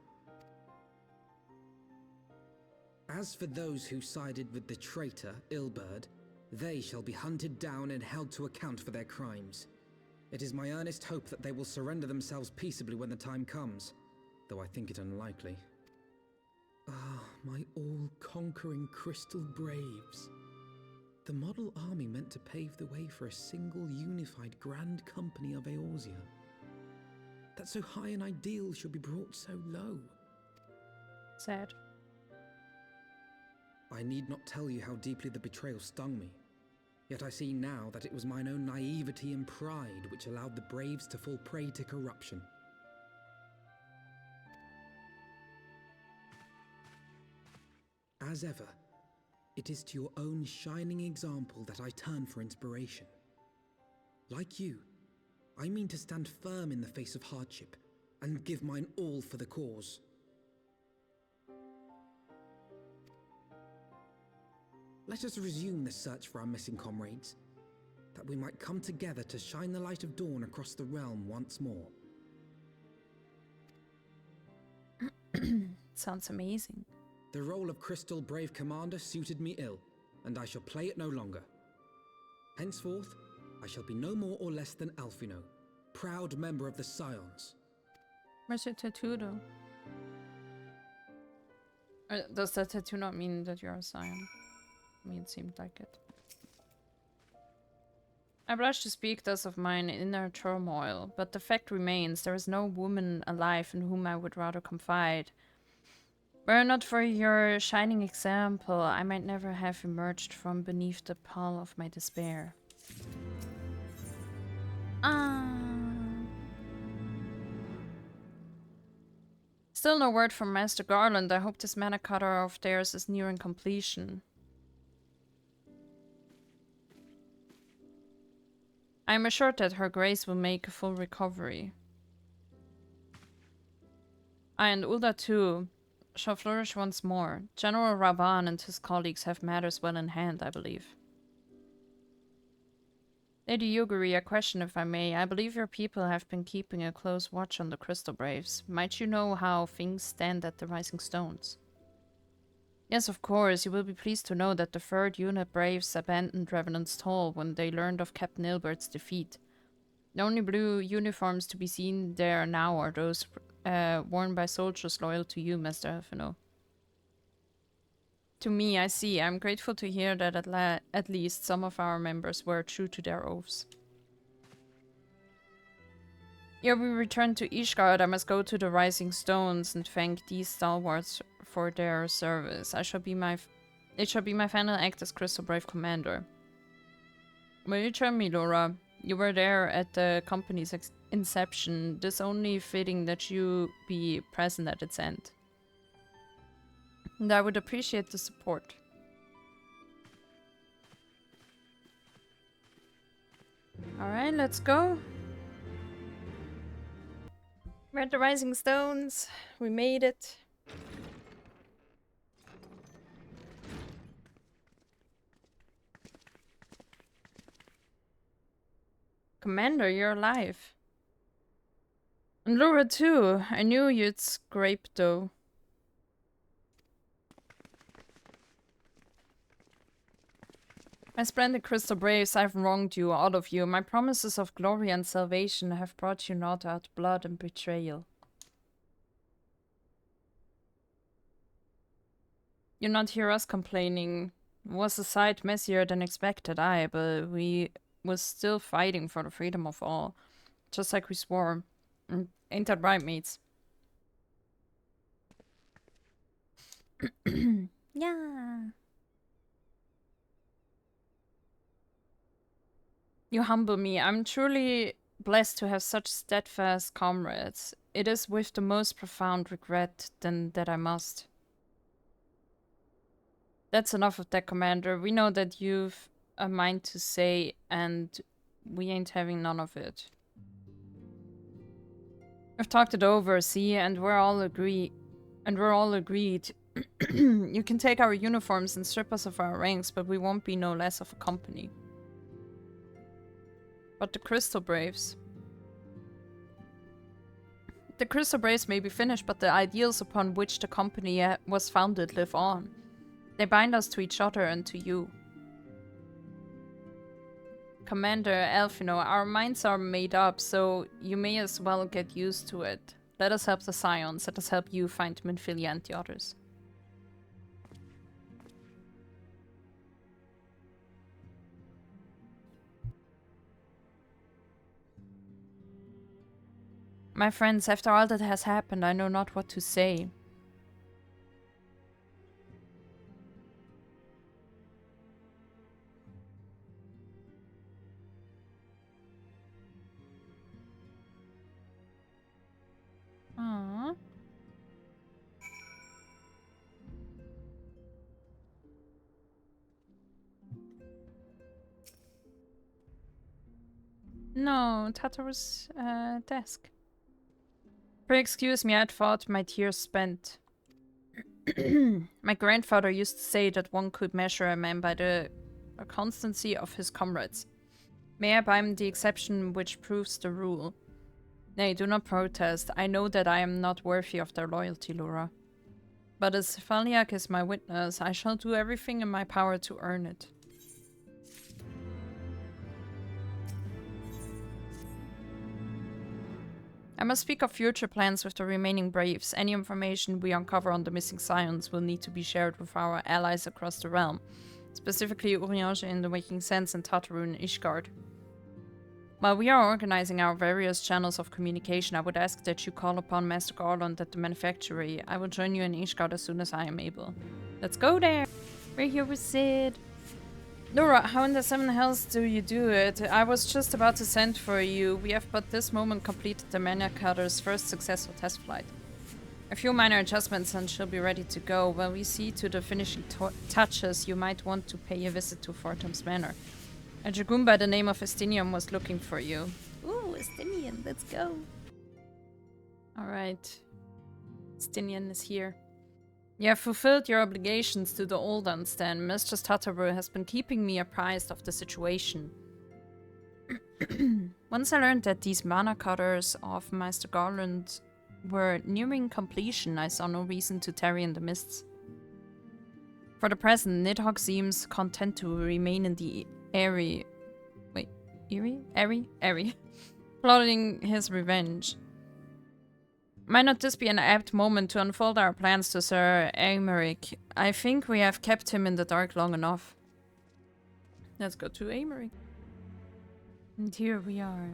As for those who sided with the traitor, Ilberd, they shall be hunted down and held to account for their crimes. It is my earnest hope that they will surrender themselves peaceably when the time comes, though I think it unlikely. Ah, my all-conquering Crystal Braves. The model army meant to pave the way for a single unified Grand Company of Eorzea. That so high an ideal should be brought so low. Sad. I need not tell you how deeply the betrayal stung me. Yet I see now that it was mine own naivety and pride which allowed the Braves to fall prey to corruption. As ever, it is to your own shining example that I turn for inspiration. Like you, I mean to stand firm in the face of hardship and give mine all for the cause. Let us resume the search for our missing comrades, that we might come together to shine the light of dawn across the realm once more. Sounds amazing. The role of Crystal Brave Commander suited me ill, and I shall play it no longer. Henceforth, I shall be no more or less than Alfino, proud member of the Scions. Where's your tattoo, though? Does that tattoo not mean that you're a Scion? I mean, it seemed like it. I blush to speak thus of mine inner turmoil, but the fact remains there is no woman alive in whom I would rather confide. Were it not for your shining example, I might never have emerged from beneath the pall of my despair. Still no word from Master Garland. I hope this mana cutter of theirs is nearing completion. I am assured that Her Grace will make a full recovery. And Ulda too. shall flourish once more. General Ravan and his colleagues have matters well in hand, I believe. Lady Yuguri, a question if I may. I believe your people have been keeping a close watch on the Crystal Braves. Might you know how things stand at the Rising Stones? Yes, of course. You will be pleased to know that the 3rd Unit Braves abandoned Revenant's Toll when they learned of Captain Ilbert's defeat. The only blue uniforms to be seen there now are those worn by soldiers loyal to you, Mr. Elfino. To me, I see. I'm grateful to hear that at least some of our members were true to their oaths. Ere we return to Ishgard, I must go to the Rising Stones and thank these stalwarts for their service. It shall be my final act as Crystal Brave Commander. Will you join me, Laura? You were there at the company's inception. It is only fitting that you be present at its end. And I would appreciate the support. Alright, let's go. We're at the Rising Stones. We made it. Commander, you're alive. And Laura too. I knew you'd scrape though. My splendid Crystal Braves, I've wronged you, all of you. My promises of glory and salvation have brought you not out blood and betrayal. You not hear us complaining. It was a sight messier than expected, aye, but we was still fighting for the freedom of all. Just like we swore. Ain't that right, mates? Yeah. You humble me. I'm truly blessed to have such steadfast comrades. It is with the most profound regret that I must. That's enough of that, Commander. We know that you've a mind to say, and we ain't having none of it. I've talked it over, see, and we're all agreed. You can take our uniforms and strip us of our ranks, but we won't be no less of a company. But the Crystal Braves. The Crystal Braves may be finished, but the ideals upon which the company was founded live on. They bind us to each other and to you. Commander Elfino, our minds are made up, so you may as well get used to it. Let us help the Scions. Let us help you find Minfilia and the others. My friends, after all that has happened, I know not what to say. Aww. No, Tataru's desk. Pray excuse me, I thought my tears spent. My grandfather used to say that one could measure a man by the constancy of his comrades. Mayhap I am the exception which proves the rule. Nay, do not protest. I know that I am not worthy of their loyalty, Laura. But as Faliak is my witness, I shall do everything in my power to earn it. I must speak of future plans with the remaining Braves. Any information we uncover on the missing Scions will need to be shared with our allies across the realm, specifically Urianger in the Waking Sense and Tataru in Ishgard. While we are organizing our various channels of communication, I would ask that you call upon Master Garland at the manufactory. I will join you in Ishgard as soon as I am able. Let's go there! We're here with Sid. Laura, how in the seven hells do you do it? I was just about to send for you. We have but this moment completed the Maniacutter's first successful test flight. A few minor adjustments and she'll be ready to go. When we see to the finishing touches, you might want to pay a visit to Fortum's Manor. A dragoon by the name of Estinian was looking for you. Ooh, Estinian, let's go. Alright. Estinian is here. You have fulfilled your obligations to the Old Ones then. Mistress Tatterbrew has been keeping me apprised of the situation. Once I learned that these mana cutters of Master Garland were nearing completion, I saw no reason to tarry in the mists. For the present, Nidhogg seems content to remain in the Aery. Wait, Aery? Plotting his revenge. Might not this be an apt moment to unfold our plans to Sir Aymeric? I think we have kept him in the dark long enough. Let's go to Aymeric. And here we are.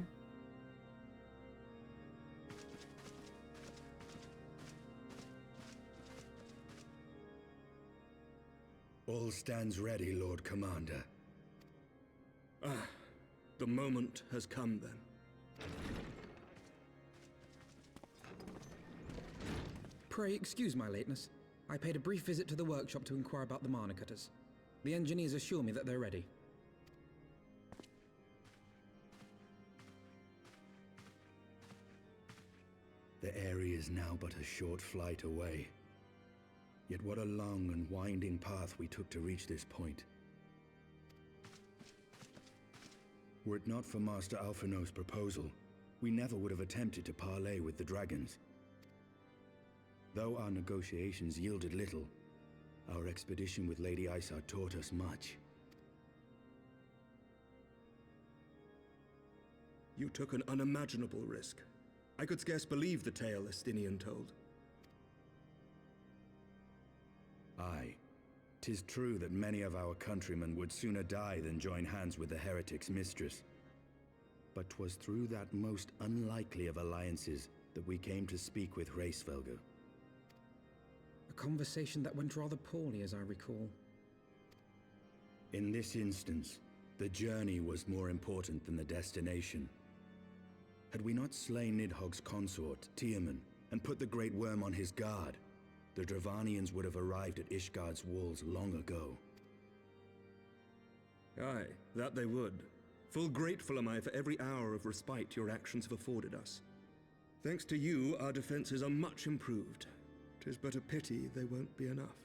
All stands ready, Lord Commander. Ah, the moment has come then. Pray excuse my lateness. I paid a brief visit to the workshop to inquire about the mana cutters. The engineers assure me that they're ready. The Aery is now but a short flight away. Yet what a long and winding path we took to reach this point. Were it not for Master Alphinaud's proposal, we never would have attempted to parley with the dragons. Though our negotiations yielded little, our expedition with Lady Ishgard taught us much. You took an unimaginable risk. I could scarce believe the tale Estinian told. Aye, 'tis true that many of our countrymen would sooner die than join hands with the heretic's mistress. But 'twas through that most unlikely of alliances that we came to speak with Hraesvelgr. A conversation that went rather poorly, as I recall. In this instance, the journey was more important than the destination. Had we not slain Nidhogg's consort, Tiaman, and put the Great Worm on his guard, the Dravanians would have arrived at Ishgard's walls long ago. Aye, that they would. Full grateful am I for every hour of respite your actions have afforded us. Thanks to you, our defenses are much improved. 'Tis but a pity they won't be enough.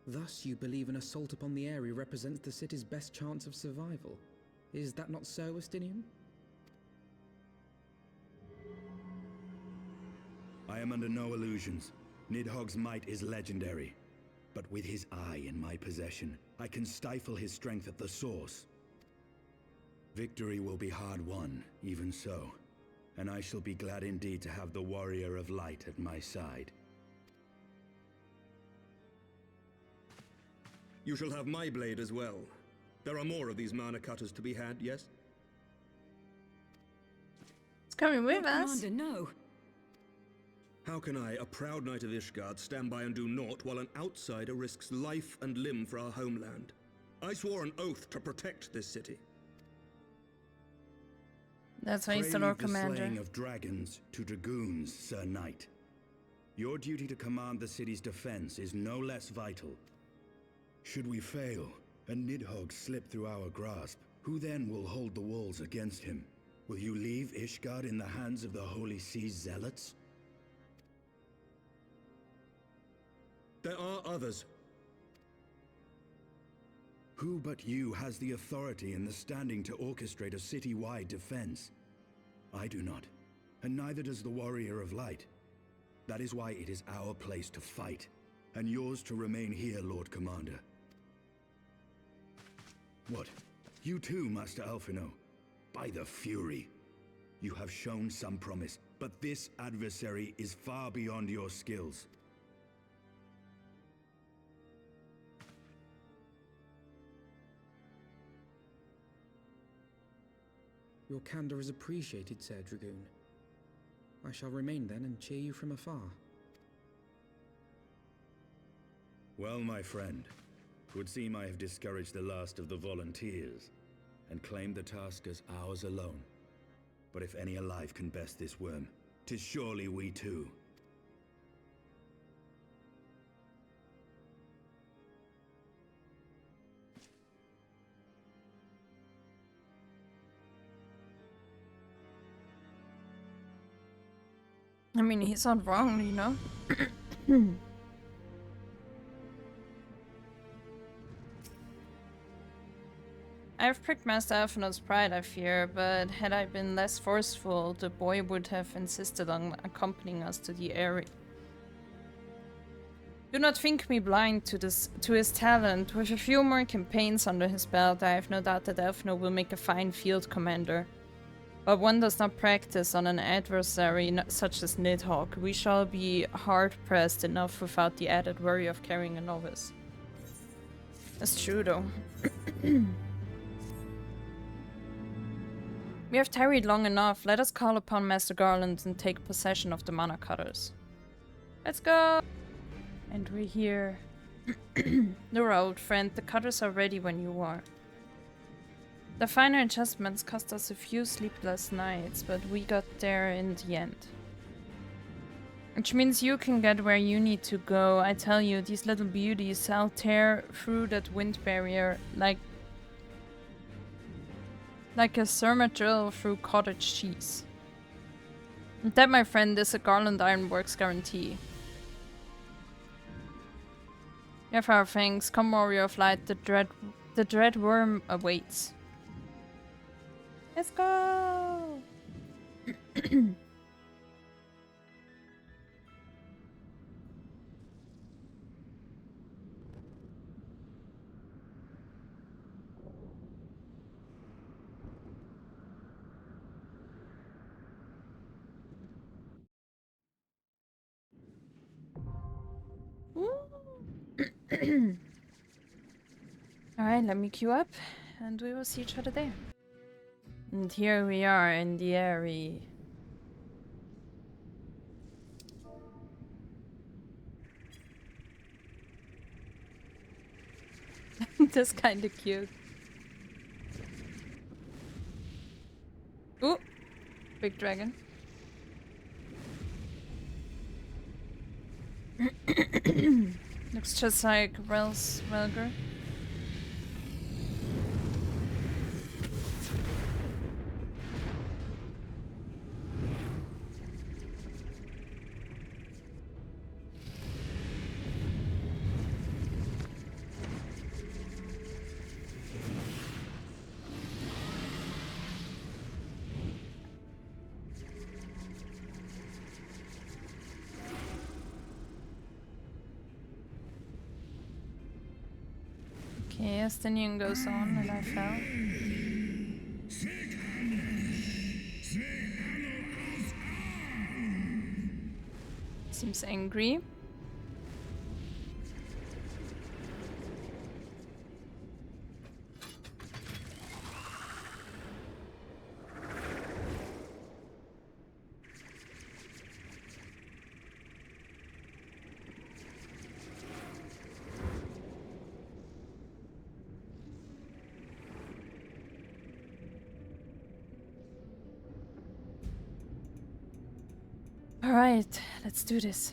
Thus you believe an assault upon the Aery represents the city's best chance of survival. Is that not so, Estinian? I am under no illusions. Nidhogg's might is legendary. But with his eye in my possession, I can stifle his strength at the source. Victory will be hard won, even so. And I shall be glad indeed to have the Warrior of Light at my side. You shall have my blade as well. There are more of these mana cutters to be had, yes? It's coming with us. Commander, no. How can I, a proud knight of Ishgard, stand by and do naught while an outsider risks life and limb for our homeland? I swore an oath to protect this city. That's why he's the Lord Commander. The slaying of dragons to dragoons, Sir Knight. Your duty to command the city's defense is no less vital. Should we fail, and Nidhogg slip through our grasp, who then will hold the walls against him? Will you leave Ishgard in the hands of the Holy Sea's zealots? There are others. Who but you has the authority and the standing to orchestrate a city-wide defense? I do not, and neither does the Warrior of Light. That is why it is our place to fight, and yours to remain here, Lord Commander. What? You too, Master Alphinaud? By the Fury! You have shown some promise, but this adversary is far beyond your skills. Your candor is appreciated, Sir Dragoon. I shall remain then and cheer you from afar. Well, my friend, 'twould seem I have discouraged the last of the volunteers, and claimed the task as ours alone. But if any alive can best this worm, 'tis surely we too. I mean, he's not wrong, you know? I've pricked Master Alphinaud's pride, I fear, but had I been less forceful, the boy would have insisted on accompanying us to the Aery. Do not think me blind to his talent. With a few more campaigns under his belt, I have no doubt that Alphinaud will make a fine field commander. But one does not practice on an adversary such as Nidhogg. We shall be hard-pressed enough without the added worry of carrying a novice. That's true, though. We have tarried long enough. Let us call upon Master Garland and take possession of the mana cutters. Let's go! And we're here. Nora, old friend, the cutters are ready when you are. The finer adjustments cost us a few sleepless nights, but we got there in the end. Which means you can get where you need to go. I tell you, these little beauties, I'll tear through that wind barrier like a Surma drill through cottage cheese. And that, my friend, is a Garland Ironworks guarantee. Yeah, for our thanks. Come, warrior of light, the dread worm awaits. Let's go! Alright, let me queue up and we will see each other there. And here we are in the Aery. That's kinda cute. Ooh! Big dragon. Looks just like Hraesvelgr. Okay, Estinian goes on and I fell. Seems angry. Alright, let's do this.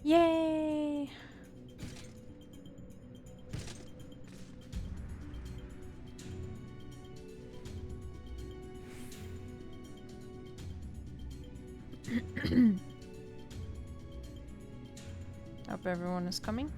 Yay! Hope everyone is coming.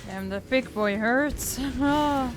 Damn, the big boy hurts. Ah.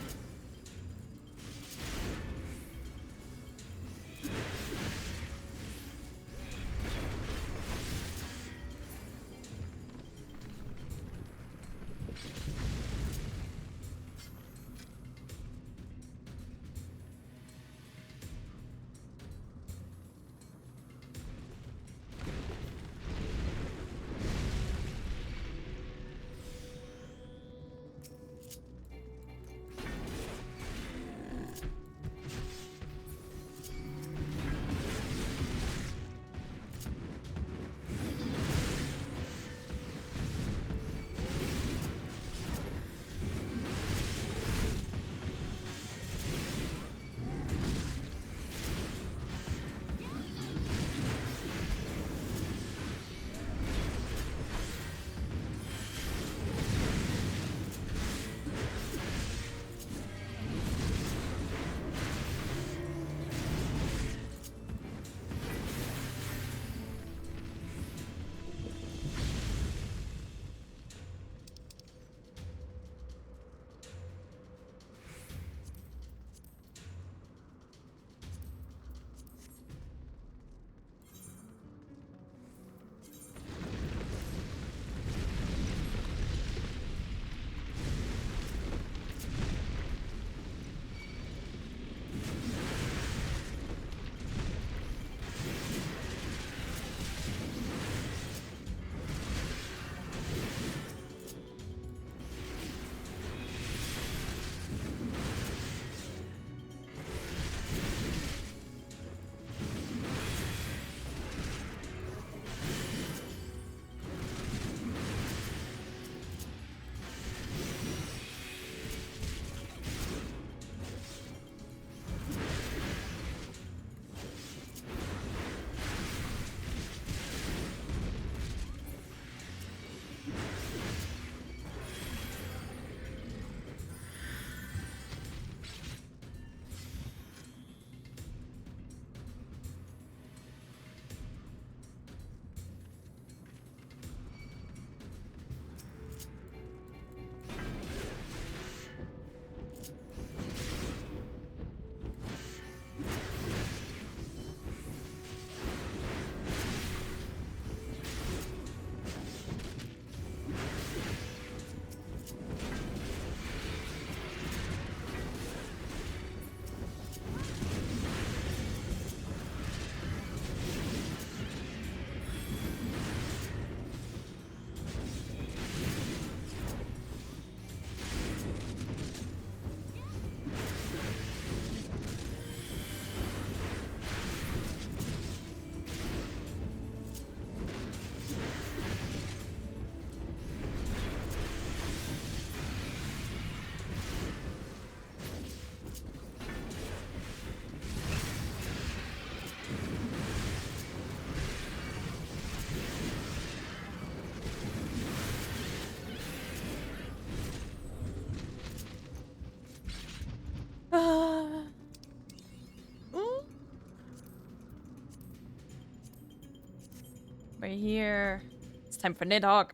We're here. It's time for Nidhogg.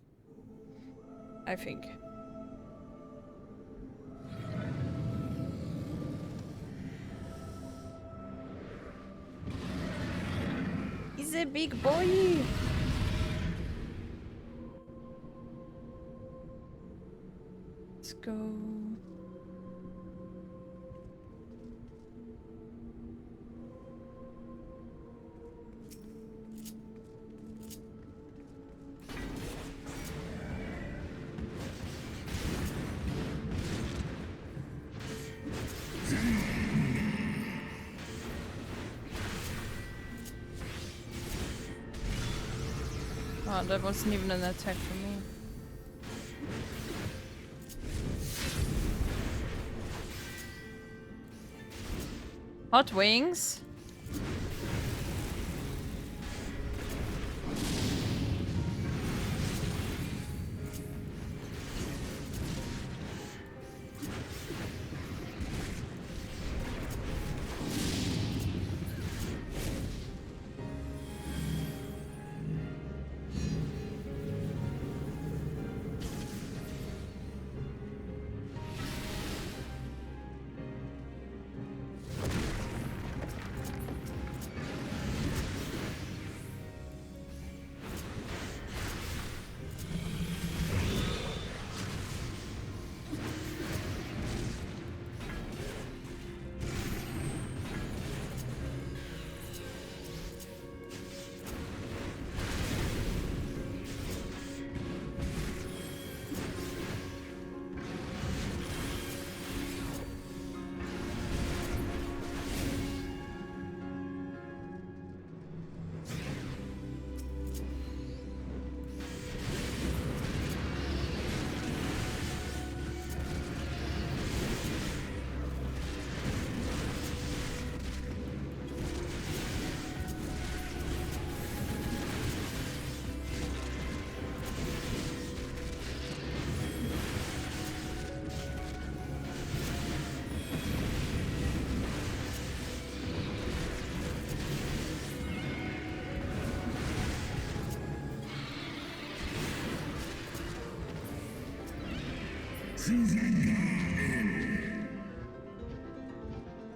I think. He's a big boy. Let's go. Oh, that wasn't even an attack for me. Hot wings?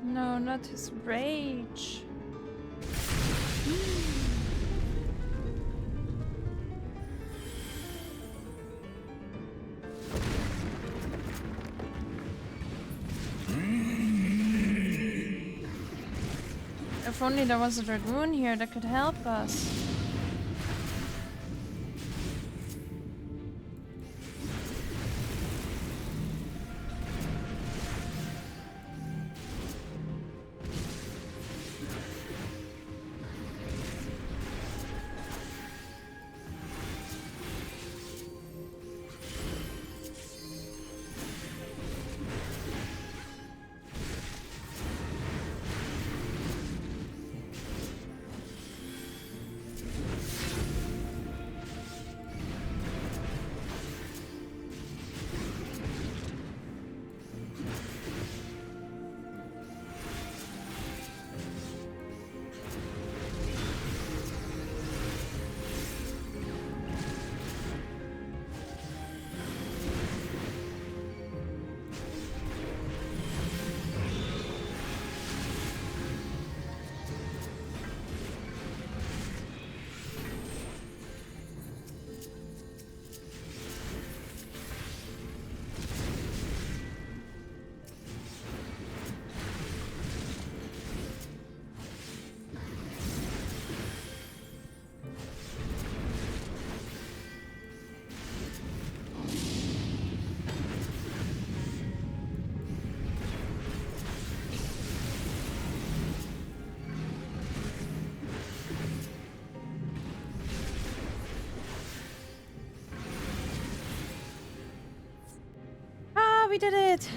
No, not his rage. If only there was a dragoon here that could help us. We did it!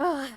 Ah.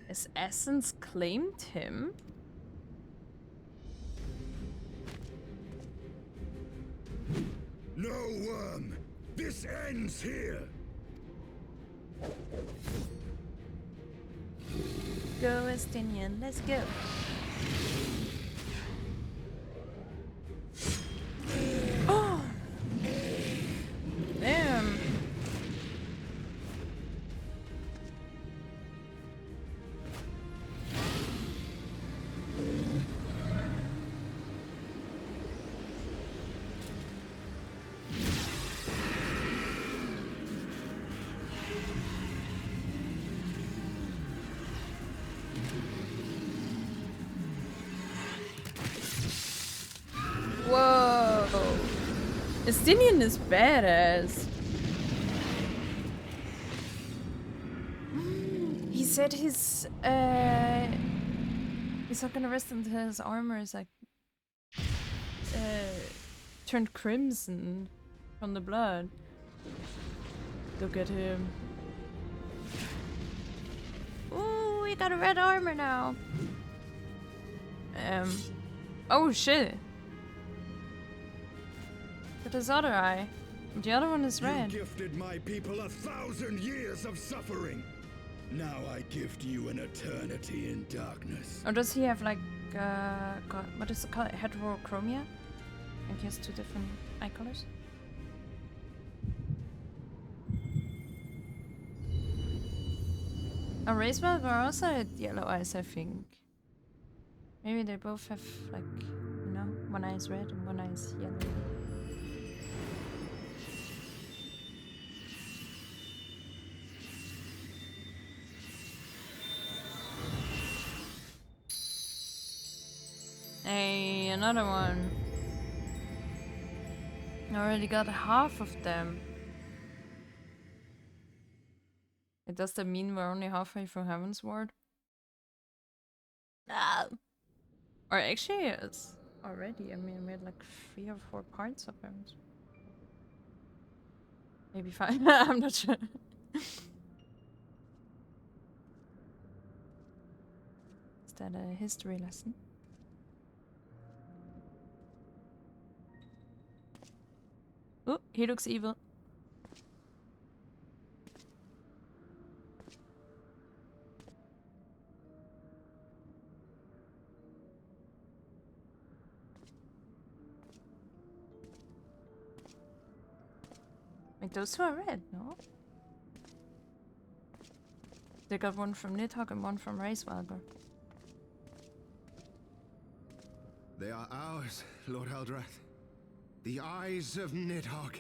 His essence claimed him? No worm! This ends here! Go, Estinian, let's go. Oh! Damn! Whoa! Estinian is badass. He said he's not gonna rest until his armor is like turned crimson from the blood. Look at him. Ooh, we got a red armor now. Oh shit! But his other eye. The other one is red. You gifted my people 1,000 years of suffering. Now I gift you an eternity in darkness. Or does he have like, what is it called? Heterochromia? And he has two different eye colors? Oh, Hraesvelgr also had yellow eyes, I think. Maybe they both have like, you know, one eye is red and one eye is yellow. Hey, another one. I already got half of them. Does that mean we're only halfway through Heavensward? No. Or actually, it's already. I mean, we had like 3 or 4 parts of Heavensward. Maybe 5. I'm not sure. Is that a history lesson? Oh, he looks evil. Wait, those two are red, no? They got one from Nidhogg and one from Hraesvelgr. They are ours, Lord Haldrath. The eyes of Nidhogg.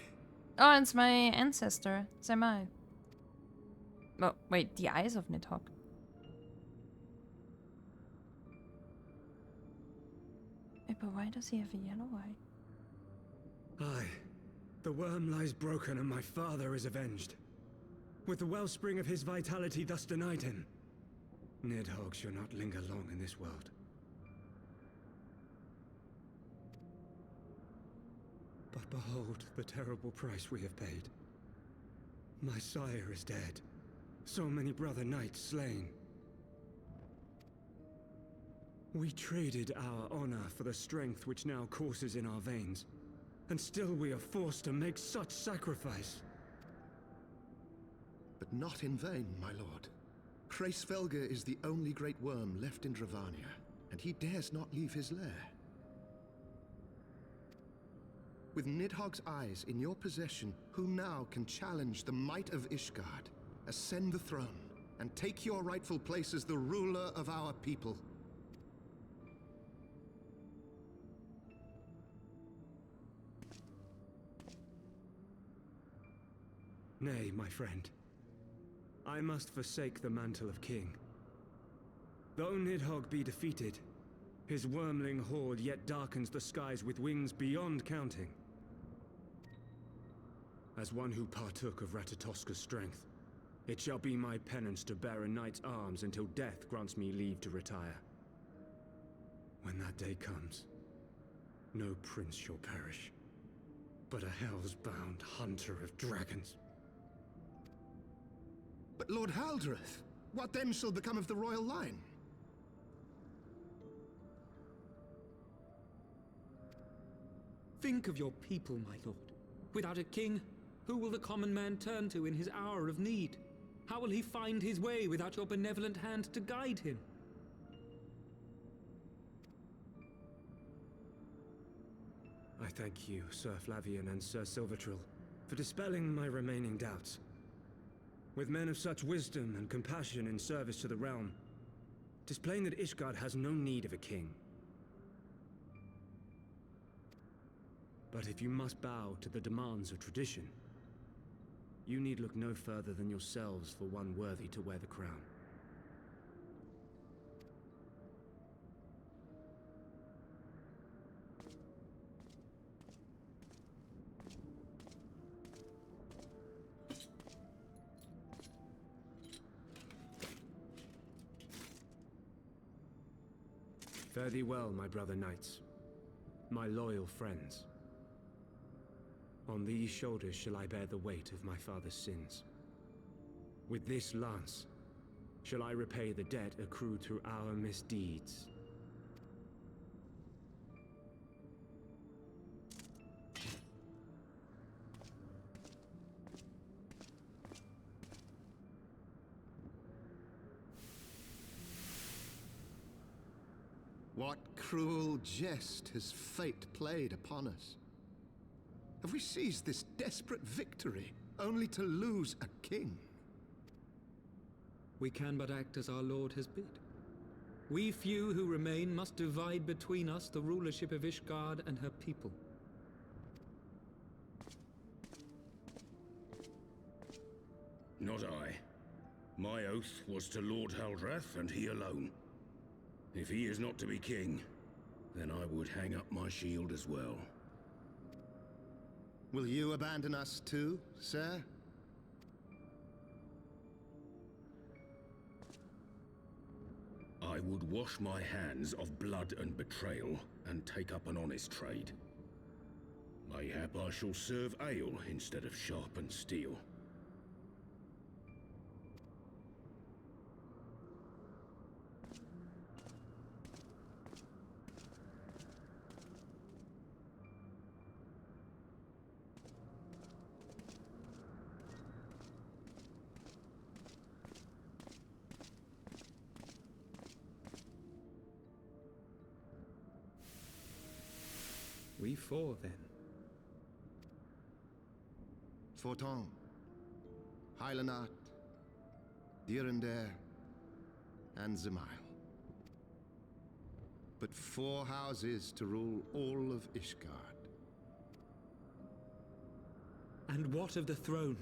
Oh, it's my ancestor, Samai. Oh, wait, the eyes of Nidhogg. Wait, but why does he have a yellow eye? Aye. The worm lies broken and my father is avenged. With the wellspring of his vitality thus denied him, Nidhogg shall not linger long in this world. But behold the terrible price we have paid. My sire is dead. So many brother knights slain. We traded our honor for the strength which now courses in our veins. And still we are forced to make such sacrifice. But not in vain, my lord. Hraesvelgr is the only great worm left in Dravania, and he dares not leave his lair. With Nidhogg's eyes in your possession, who now can challenge the might of Ishgard, ascend the throne, and take your rightful place as the ruler of our people? Nay, my friend. I must forsake the mantle of king. Though Nidhogg be defeated, his wormling horde yet darkens the skies with wings beyond counting. As one who partook of Ratatoska's strength, it shall be my penance to bear a knight's arms until death grants me leave to retire. When that day comes, no prince shall perish, but a hell's-bound hunter of dragons. But Lord Haldrath, what then shall become of the royal line? Think of your people, my lord. Without a king, who will the common man turn to in his hour of need? How will he find his way without your benevolent hand to guide him? I thank you, Sir Flavian and Sir Silvertrill, for dispelling my remaining doubts. With men of such wisdom and compassion in service to the realm, 'tis plain that Ishgard has no need of a king. But if you must bow to the demands of tradition, you need look no further than yourselves for one worthy to wear the crown. Fare thee well, my brother knights, my loyal friends. On these shoulders shall I bear the weight of my father's sins. With this lance shall I repay the debt accrued through our misdeeds. What cruel jest has fate played upon us? Have we seized this desperate victory only to lose a king? We can but act as our lord has bid. We few who remain must divide between us the rulership of Ishgard and her people. Not I. My oath was to Lord Haldrath, and he alone. If he is not to be king, then I would hang up my shield as well. Will you abandon us too, sir? I would wash my hands of blood and betrayal, and take up an honest trade. Mayhap I shall serve ale instead of sharpened steel. We four, then. Forton, Hylanat, Dyrendare, and Zemail. But 4 houses to rule all of Ishgard. And what of the throne?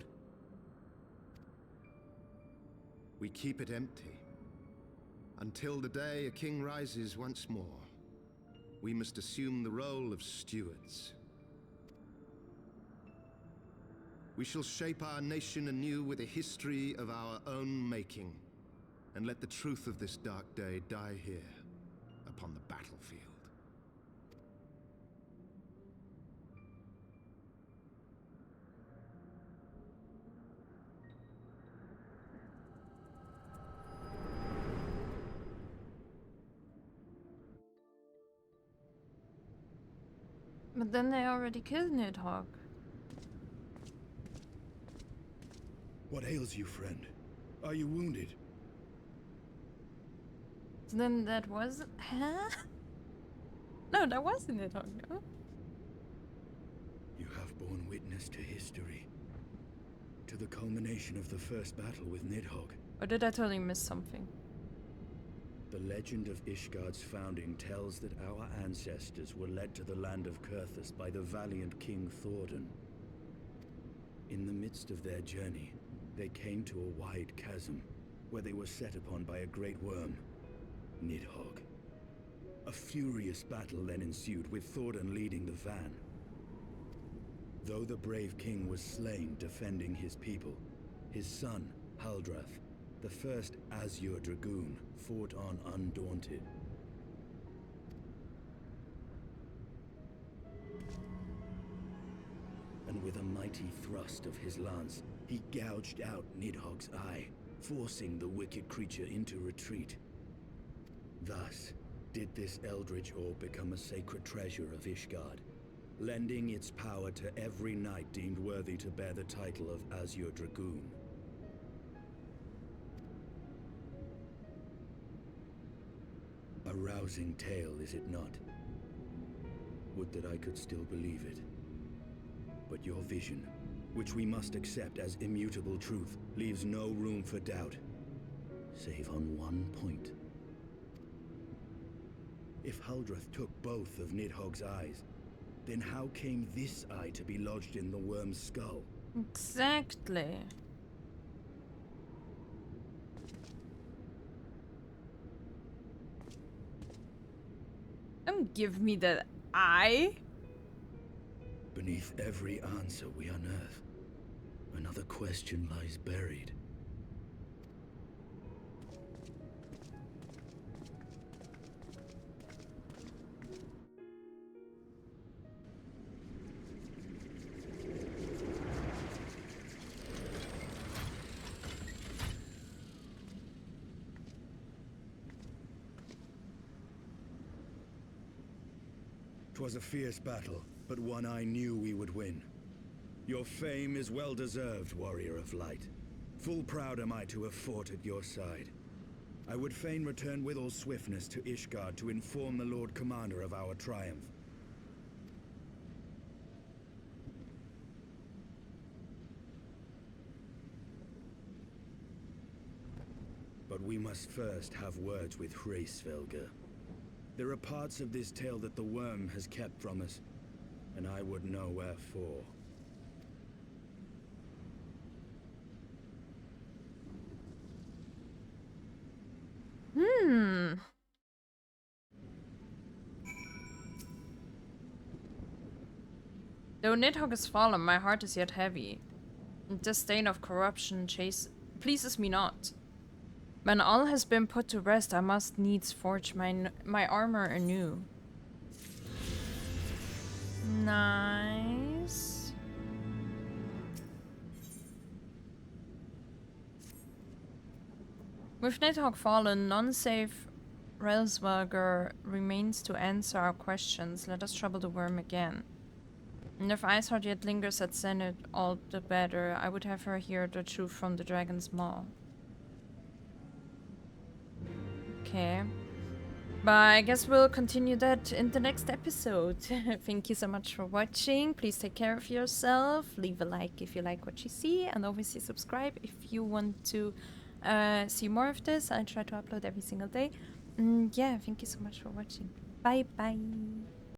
We keep it empty. Until the day a king rises once more. We must assume the role of stewards. We shall shape our nation anew with a history of our own making, and let the truth of this dark day die here, upon the battlefield. But then they already killed Nidhogg. What ails you, friend? Are you wounded? So then that was... Huh? No, that wasn't Nidhogg, no? You have borne witness to history. To the culmination of the first battle with Nidhogg. Or did I totally miss something? The legend of Ishgard's founding tells that our ancestors were led to the land of Kurthus by the valiant King Thordan. In the midst of their journey, they came to a wide chasm, where they were set upon by a great worm, Nidhogg. A furious battle then ensued, with Thordan leading the van. Though the brave king was slain defending his people, his son, Haldrath, the first Azure Dragoon, fought on undaunted. And with a mighty thrust of his lance, he gouged out Nidhogg's eye, forcing the wicked creature into retreat. Thus, did this eldritch orb become a sacred treasure of Ishgard, lending its power to every knight deemed worthy to bear the title of Azure Dragoon. A rousing tale, is it not? Would that I could still believe it. But your vision, which we must accept as immutable truth, leaves no room for doubt, save on one point. If Haldrath took both of Nidhogg's eyes, then how came this eye to be lodged in the worm's skull? Exactly. Don't give me that eye. Beneath every answer we unearth, another question lies buried. 'Twas a fierce battle, but one I knew we would win. Your fame is well deserved, warrior of light. Full proud am I to have fought at your side. I would fain return with all swiftness to Ishgard to inform the Lord Commander of our triumph. But we must first have words with Hraesvelgr. There are parts of this tale that the worm has kept from us, and I would know wherefore. Though Nidhogg has fallen, my heart is yet heavy. This stain of corruption pleases me not. When all has been put to rest, I must needs forge my armor anew. Nice. With Nidhogg fallen, none save Hraesvelgr remains to answer our questions. Let us trouble the worm again. And if Ishgard yet lingers at Senate, all the better. I would have her hear the truth from the dragon's maw. Okay. But I guess we'll continue that in the next episode. Thank you so much for watching. Please take care of yourself. Leave a like if you like what you see. And obviously subscribe if you want to see more of this. I try to upload every single day. Yeah, thank you so much for watching. Bye bye.